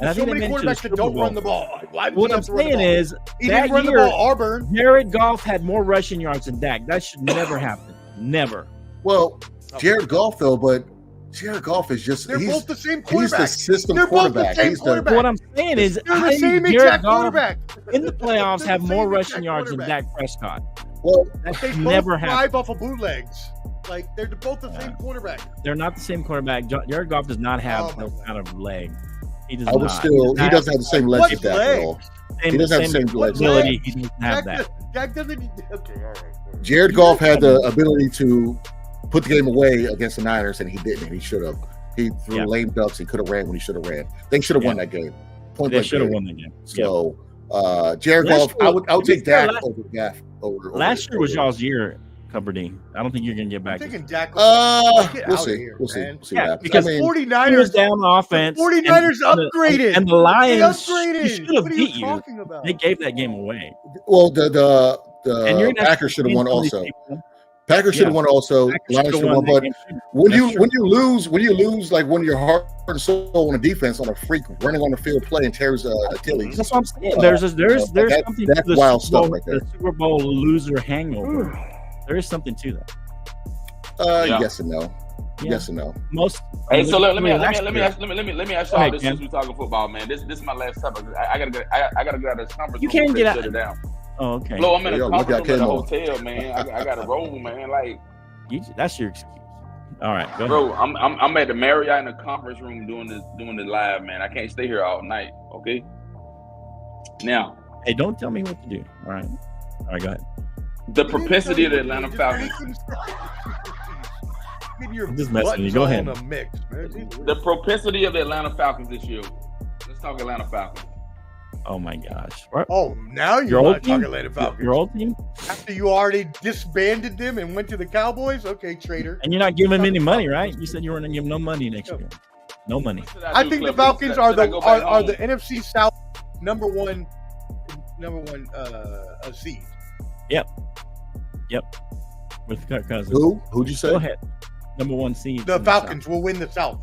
And I think many quarterbacks that don't run the ball. What I'm saying is that year, Jared Goff had more rushing yards than Dak. That should never happen. Never. Well, Jared Goff though, but Jared Goff is just—they're both the same quarterback. He's the system quarterback. What I'm saying is, they're the same exact quarterback in the playoffs have more rushing yards than Dak Prescott. Well, they never drive off of bootlegs. Like they're both the same quarterback. They're not the same quarterback. Jared Goff does not have that kind of leg. He does not. He doesn't have the same legs as Dak at all. He doesn't have the same legs. He doesn't have that. Dak doesn't. Okay, all right. Jared Goff had the ability to put the game away against the Niners, and he didn't. He should have. He threw lame ducks. He could have ran when he should have ran. They should have won that game. They should have won the game. So, Jared Goff, I would take Dak over Gaff. Last year was y'all's year, Cupperdy. I don't think you're going to get back. I'm thinking Dak. We'll see. We'll see. Because 49ers down offense. 49ers upgraded. And the Lions should have beat you. They gave that game away. Well, the Packers should have won also. Packers should have won also. Lions should have won. But when you lose like one of your heart and soul on a defense on a freak running on the field play and tears Achilles. That's what I'm saying. There's something to the wild stuff right there. The Super Bowl loser hangover. There is something to that. Yes and no. Yeah. Yes and no. Hey, so let me ask y'all this since we're talking football, man. This is my last topic. I gotta get out of this conference. You can't get out. Shut it down. Oh, okay. Flo, I'm in a conference room at a hotel, man. I got to roll, man. Like that's your excuse. All right, go bro. Ahead. I'm at the Marriott in the conference room doing the live, man. I can't stay here all night. Okay. Now, hey, don't tell me what to do. All right, go ahead. The propensity of the Atlanta Falcons. I'm just messing with you. Go ahead. The propensity of the Atlanta Falcons this year. Let's talk Atlanta Falcons. Oh my gosh! Oh, now you want to talk Atlanta Falcons? Your old team? After you already disbanded them and went to the Cowboys? Okay, traitor. And you're not giving them any money, right? You said you weren't going to give them no money next year. No money. I think the Falcons are the NFC South number one seed. Yep. With Kirk Cousins. Who'd you say? Go ahead. Number 1 seed. The Falcons will win the South.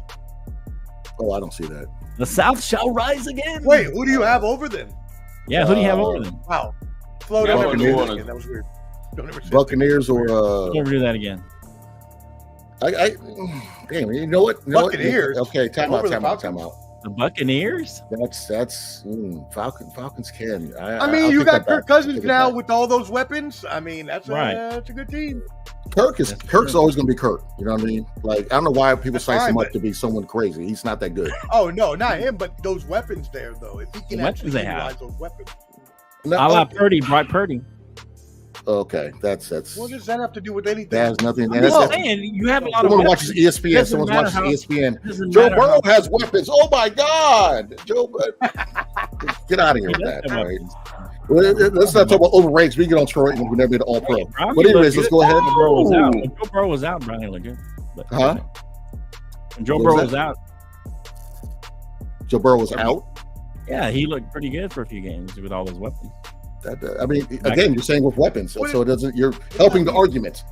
Oh, I don't see that. The South shall rise again. Wait, who do you have over them? Yeah, who do you have over them? Wow. Buccaneers. That was weird. Buccaneers or never do that again. Damn, you know what? Buccaneers. Okay, time out. The Buccaneers? That's Falcons can. I mean, you got Kirk Cousins now with all those weapons. I mean, that's a good team. Kirk's always going to be Kirk. You know what I mean? Like, I don't know why people size him up to be someone crazy. He's not that good. Oh no, not him, but those weapons there though. If he can actually utilize those weapons. I like Purdy, Brock Purdy. Okay, that's. What does that have to do with anything? That has nothing. I'm saying you have a lot of. Someone watches ESPN. Someone watches ESPN. Joe Burrow has weapons. Oh my God, Joe! Get out of here with that. Right? Well, let's not talk about overrates. We get on Troy and we never be the All-Pro. But anyways, let's go ahead. When Joe Burrow was out, Brownie looked good. When Joe Burrow was out. Joe Burrow was out? Yeah, he looked pretty good for a few games with all those weapons. I mean, again, you're saying with weapons, so it doesn't. You're helping the argument,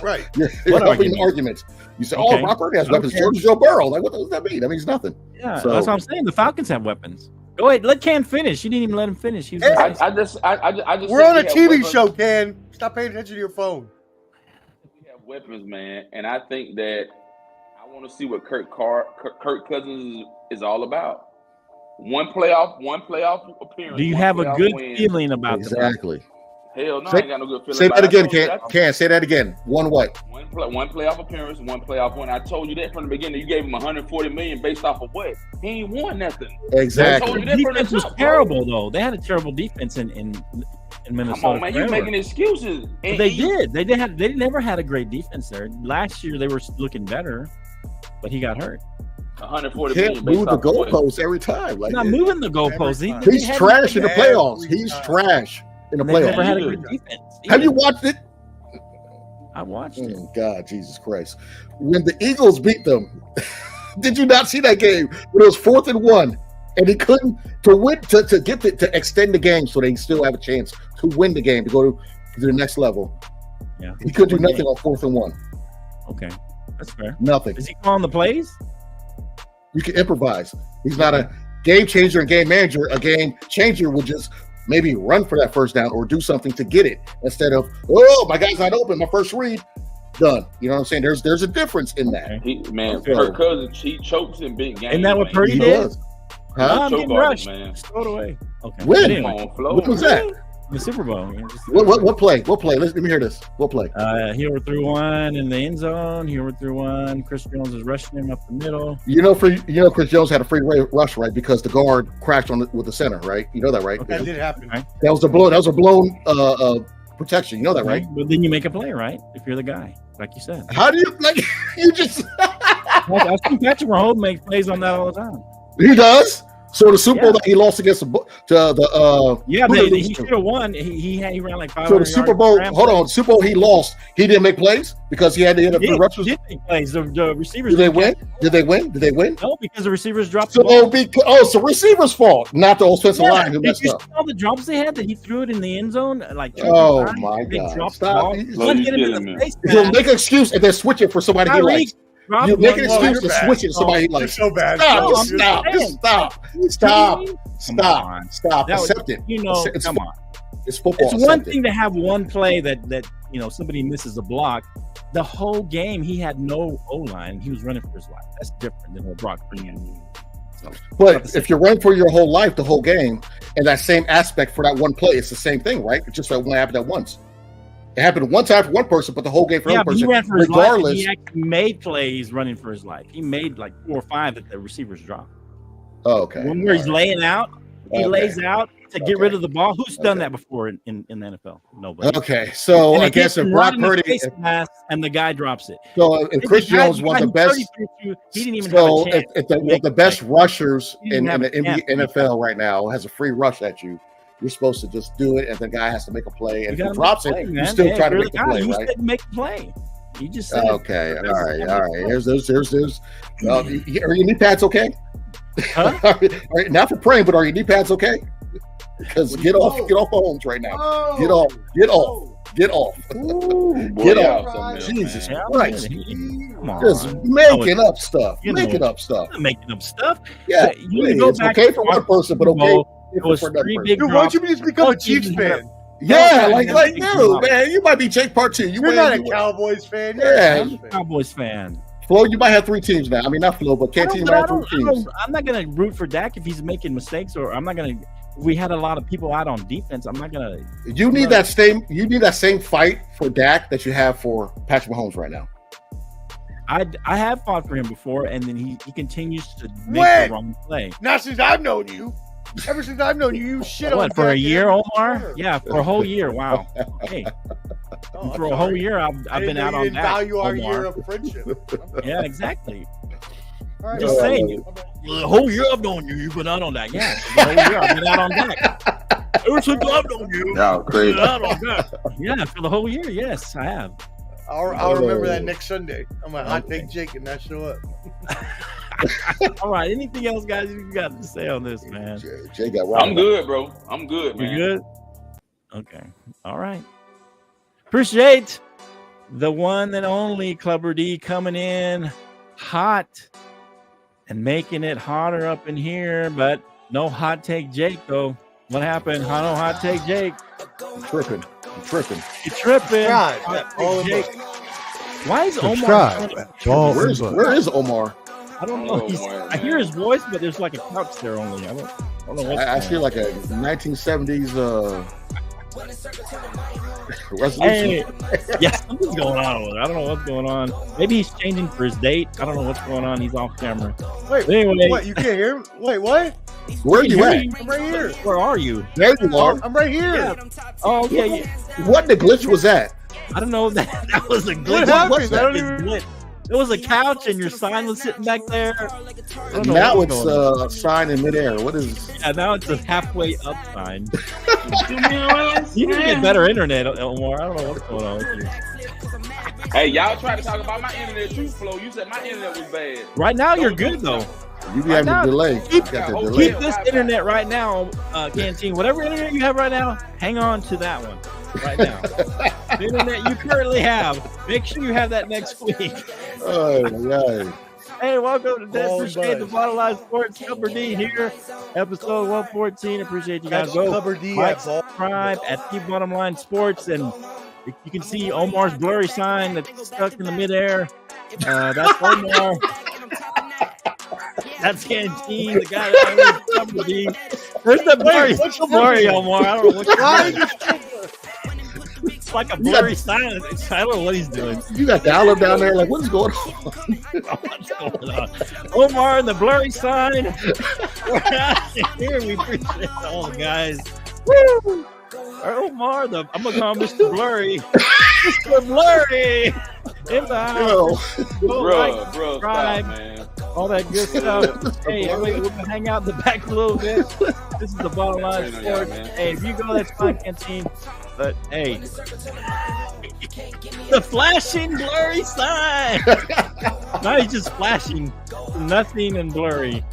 right? You're helping the argument. You say, "Oh, Brock Purdy has weapons." So does Joe Burrow. Like, what does that mean? That means nothing. Yeah, so, that's what I'm saying. The Falcons have weapons. Go ahead, let Ken finish. You didn't even let him finish. He was I just. We're on a TV show, Ken. Stop paying attention to your phone. We have weapons, man, and I think that I want to see what Kirk Cousins is all about. One playoff appearance. Do you have a good feeling about exactly? Hell no, I ain't got no good feeling. Say that again, Ken. Say that again. One what? One playoff appearance, one playoff win. I told you that from the beginning. You gave him $140 million based off of what? He ain't won nothing. Exactly. I told you that defense was terrible, though. They had a terrible defense in Minnesota. Come on, man, you're making excuses. But they did. They never had a great defense there. Last year they were looking better, but he got hurt. $140 million. Move the goalposts every time. Like, not moving the goalposts. He's trash in the playoffs. He's trash in the playoffs. Never had a good defense. Have you watched it? I watched it. God, Jesus Christ! When the Eagles beat them, did you not see that game? When it was 4th and 1, and he couldn't to extend the game so they still have a chance to win the game to go to the next level. Yeah, he couldn't do nothing on 4th and 1. Okay, that's fair. Nothing. Is he calling the plays? You can improvise. He's not a game changer and game manager. A game changer would just maybe run for that first down or do something to get it instead of, oh, my guy's not open. My first read, done. You know what I'm saying? There's a difference in that. Kirk Cousins, he chokes in big games. Isn't that what Purdy did? Huh? I'm getting rushed. Just throw it away. Okay. When? What was that? The Super Bowl. What play? What play? Let me hear this. What play? He overthrew one in the end zone. He overthrew one. Chris Jones is rushing him up the middle. Chris Jones had a free rush, right? Because the guard crashed with the center, right? You know that, right? That did happen. Right? That was a blown protection. You know that, right? But then you make a play, right? If you're the guy, like you said. How do you like? You just. I've seen Patrick Mahomes make plays on that all the time. He does. So the Super Bowl that he lost against he should have won. He ran like 500 So the Super Bowl, Super Bowl he lost. He didn't make plays because he had to hit a few rushes. He did make plays. The receivers. Did they win? Did they win? No, because the receivers dropped. So receivers' fault, not the offensive line who messed up. All the drops they had that he threw it in the end zone like. Oh my God! Stop! He'll make an excuse and then switch it for somebody he likes. You make an excuse to switch it to somebody like so bad. Stop. Accept it. Come on. It's football. It's one thing to have one play that somebody misses a block. The whole game he had no O-line. He was running for his life. That's different than what Brock Purdy had. But if you're running for your whole life, the whole game, and that same aspect for that one play, it's the same thing, right? It's just that one happened at once. It happened one time for one person, but the whole game for another person. He ran for his life. He actually made plays running for his life. He made like 4 or 5 that the receivers dropped. Oh, okay. One where he's laying out, lays out to get rid of the ball. Who's done that before in the NFL? Nobody. Okay, so I guess if Brock Purdy and the guy drops it. So if Chris Jones was the best, he didn't even have a chance. If the best rushers in the NFL right now has a free rush at you, you're supposed to just do it, and the guy has to make a play. And if he drops it, you still try to make the play, right? You didn't make the play. You just said okay. All right. There's. Are your knee pads okay? Huh? All right, not for praying, but are your knee pads okay? Because get off Mahomes right now. Get off. Ooh, get off. Jesus Christ. Just making up stuff. Making up stuff. Yeah. It's okay for one person, but okay. It was 3 big dude, why don't you just become a Chiefs fan? Yeah, like dude, man, you might be Jake Part 2. You're not a Cowboys fan. I'm a Cowboys fan. Flo, you might have 3 teams now. I mean, not Flo, but Canty might have 3 teams. I'm not going to root for Dak if he's making mistakes, or I'm not going to. We had a lot of people out on defense. I'm not going to. You need that same fight for Dak that you have for Patrick Mahomes right now. I have fought for him before, and then he continues to make the wrong play. Not since I've known you. Ever since I've known you, you shit on for a year, Omar? Yeah, for a whole year. Wow. Hey, for a whole year, I've been out on that. Value our year of friendship. Yeah, exactly. Right. Just saying. The whole year I've known you, you've been out on that. Yeah, the whole year I've been out on that. Ever since I've known you, crazy. Out on that. Yeah, for the whole year, yes, I have. I'll remember that next Sunday. I'm gonna hot take Jake and not show up. All right. Anything else, guys? You got to say on this, man? Jay got right. I'm good, bro. I'm good, man. You good? Okay. All right. Appreciate the one and only Clubber D coming in hot and making it hotter up in here, but no hot take Jake though. What happened? No hot take Jake. I'm tripping. You tripping? Jake. Why is Omar? Where is Omar? I don't know. I hear his voice, but there's like a couch there only. I don't know. I feel like a 1970s resolution. Hey, yeah, something's going on with it. I don't know what's going on. Maybe he's changing for his date. I don't know what's going on. He's off camera. Wait, anyway, what? You can't hear him? Wait, what? Where are you at? I'm right here. Where are you? There you are. I'm right here. Yeah. Oh, yeah. What the glitch was that? I don't know. That was a glitch. What happened? That glitch? There was a couch and your sign was sitting back there. Now it's a sign in midair. What is? Yeah, now it's a halfway up sign. You need to get better internet, Omar. I don't know what's going on with you. Hey, y'all try to talk about my internet too, Flo. You said my internet was bad. Right now, you're good though. You be having a delay. Keep this internet right now, Canteen. Whatever internet you have right now, hang on to that one right now. The internet you currently have. Make sure you have that next week. Oh my God. Hey, welcome to Dead Appreciate the Bottom Line Sports. Clubber D here, episode 114. Appreciate you guys. Go like, subscribe at the Bottom Line Sports, and you can see Omar's blurry sign that's stuck in the midair. That's Omar. That's Canteen, the guy that owns Clubber D. Where's the blurry? What's the blurry, Omar? I don't know what's It's like a blurry sign. I don't know what he's doing. You got the olive down there. Like, what's going on? What's going on? Omar and the blurry sign. We're out here. We appreciate it all, guys. Woo! Omar, I'm gonna call him Mr. Blurry. Mr. Blurry in the house. Bro, subscribe, man. All that good stuff. Hey, everybody, we're gonna hang out in the back a little bit. This is the Bottom Line Sports. Hey, if you go, that's fine, Canteen. But hey, the flashing blurry sign. Now he's just flashing, nothing and blurry.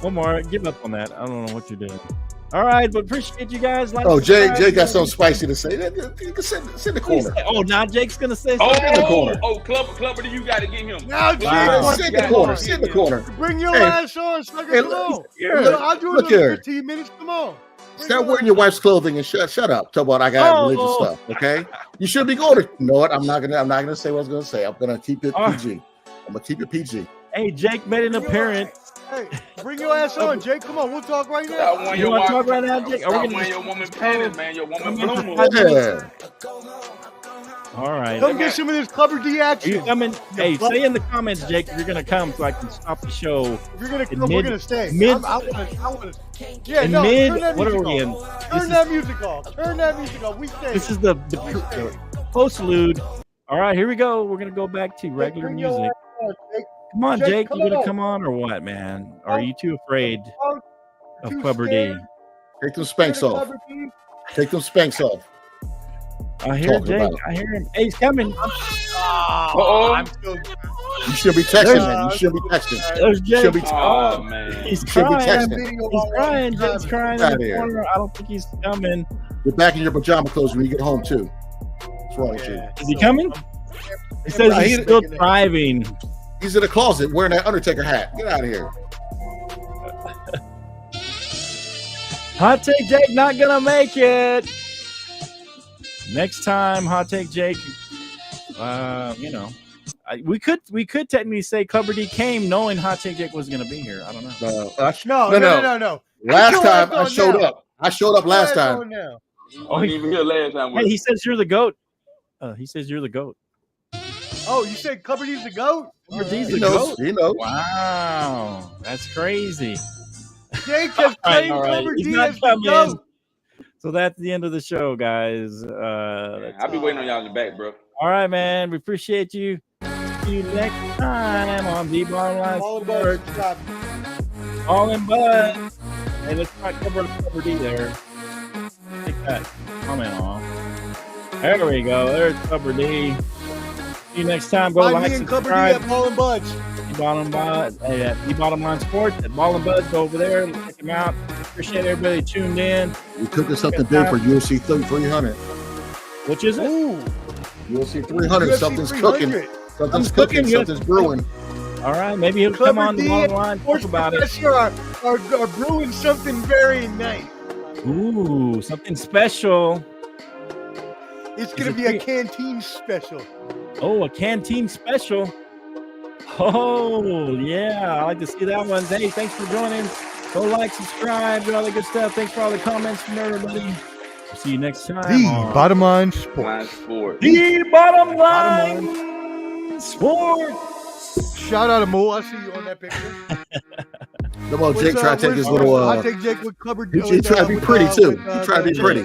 Omar, give up on that. I don't know what you're doing. All right, but appreciate you guys. Jay got something spicy to say. You can sit in the corner. Oh, now Jake's gonna say something. In the corner. Clubber, you got to get him. Now, sit in the corner. Sit in the corner. Bring your ass on, sucker. Come on. I'll do it in 15 minutes. Come on. Stop wearing your wife's clothing and shut up. Talk about I got religious stuff. Okay, you should be going to. You know what? I'm not gonna say what I was gonna say. I'm gonna keep it PG. I'm gonna keep it PG. Hey, Jake made an appearance. Hey, bring your ass on, Jake. Come on, we'll talk right now. You want to talk right now, Jake? Are we gonna your woman panties, man? Your woman blooming. Yeah. All right. Come get some of this Clubber D action. Are you coming? Hey, say in the comments, Jake, if you're gonna come, so I can stop the show. If you're gonna come, we're gonna stay. Mid. Yeah, no. Mid. What are we in? Turn that music off. Turn that music off. We stay. This is the postlude. All right, here we go. We're gonna go back to regular music. Come on, Jake. You gonna come on or what, man? Or are you too afraid of Clubber D? Take them spanks off. Take them spanks off. I hear Jake. I hear him. Hey, he's coming. I'm still. You should be texting, man. You should be texting. There's Jake. Should be man. He's crying. He's crying. Jake's crying in the corner. I don't think he's coming. You're back in your pajama clothes when you get home too. What's wrong with you? Is he coming? He says he's still driving. He's in the closet wearing that Undertaker hat. Get out of here. Hot Take Jake not gonna make it. Next time, Hot Take Jake. We could technically say Clubber D came knowing Hot Take Jake was gonna be here. I don't know. No. Last time I showed up. I showed up last time. Oh, he even here last time. Hey, he says you're the GOAT. He says you're the GOAT. Oh, you said Clubber D's the GOAT? Clubber D's the GOAT? He knows. Wow, that's crazy. Jake has claimed Clubber D as the GOAT. So that's the end of the show, guys. I'll be waiting on y'all in the back, bro. All right, man. We appreciate you. See you next time on the Bottom Line Sports. All in bud. Hey, let's try to cover Clubber D there. Take that comment off. There we go. There's Clubber D. See you next time. Go like, subscribe. At Ball and Buds. The Bottom Line Sports at Ball and Buds. Go over there. Check him out. Appreciate everybody tuned in. We're cooking something big for UFC 300. Which is it? Ooh, UFC 300. UFC Something's 300. cooking. Something's cooking. Something's brewing. All right, maybe he'll come on the bottom line, talk about it. Are brewing something very nice. Ooh, something special. It's going to be a canteen special. Oh, a canteen special. Oh, yeah. I like to see that one. Hey, thanks for joining. Go like, subscribe, do all the good stuff. Thanks for all the comments from everybody. We'll see you next time. The Bottom Line Sports. The Bottom Line Sports. Shout out to Mo. I see you on that picture. Come on, Jake. Try to take his little. I take Jake with covered. He try to be pretty too. He try to be pretty.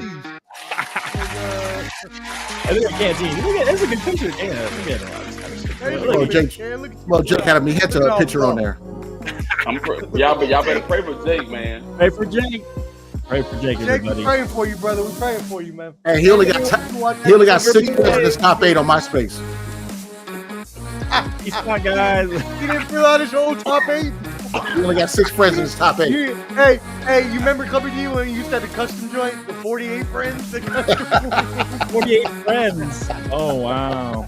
I think a canteen. Look at that's a good picture. Yeah, look at it. Well, Jake had me hit a picture on there. Y'all better pray for Jake, man. Pray for Jake. Pray for Jake, everybody. We're praying for you, brother. We're praying for you, man. Hey, he only got 6 friends in his top 8 on MySpace. Peace out, guys. He didn't fill out his whole top 8. He only got 6 friends in his top 8. Hey, you remember Clubber D when you used to have the custom joint, the 48 friends? The custom 48 friends. Oh, wow.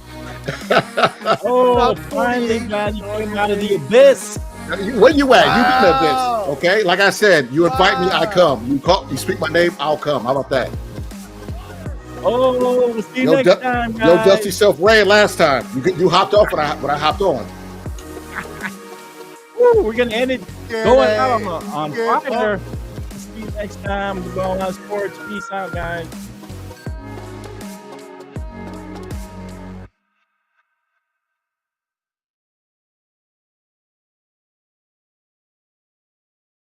Oh, finally, man, you came out of the abyss. Where you at? You in the abyss, okay? Like I said, you invite me, I come. You speak my name, I'll come. How about that? Oh, we'll see you next time, guys. No dusty self ran last time. You hopped off when I hopped on. Woo, we're gonna end it going out on fire. See you next time. We're going on sports. Peace out, guys.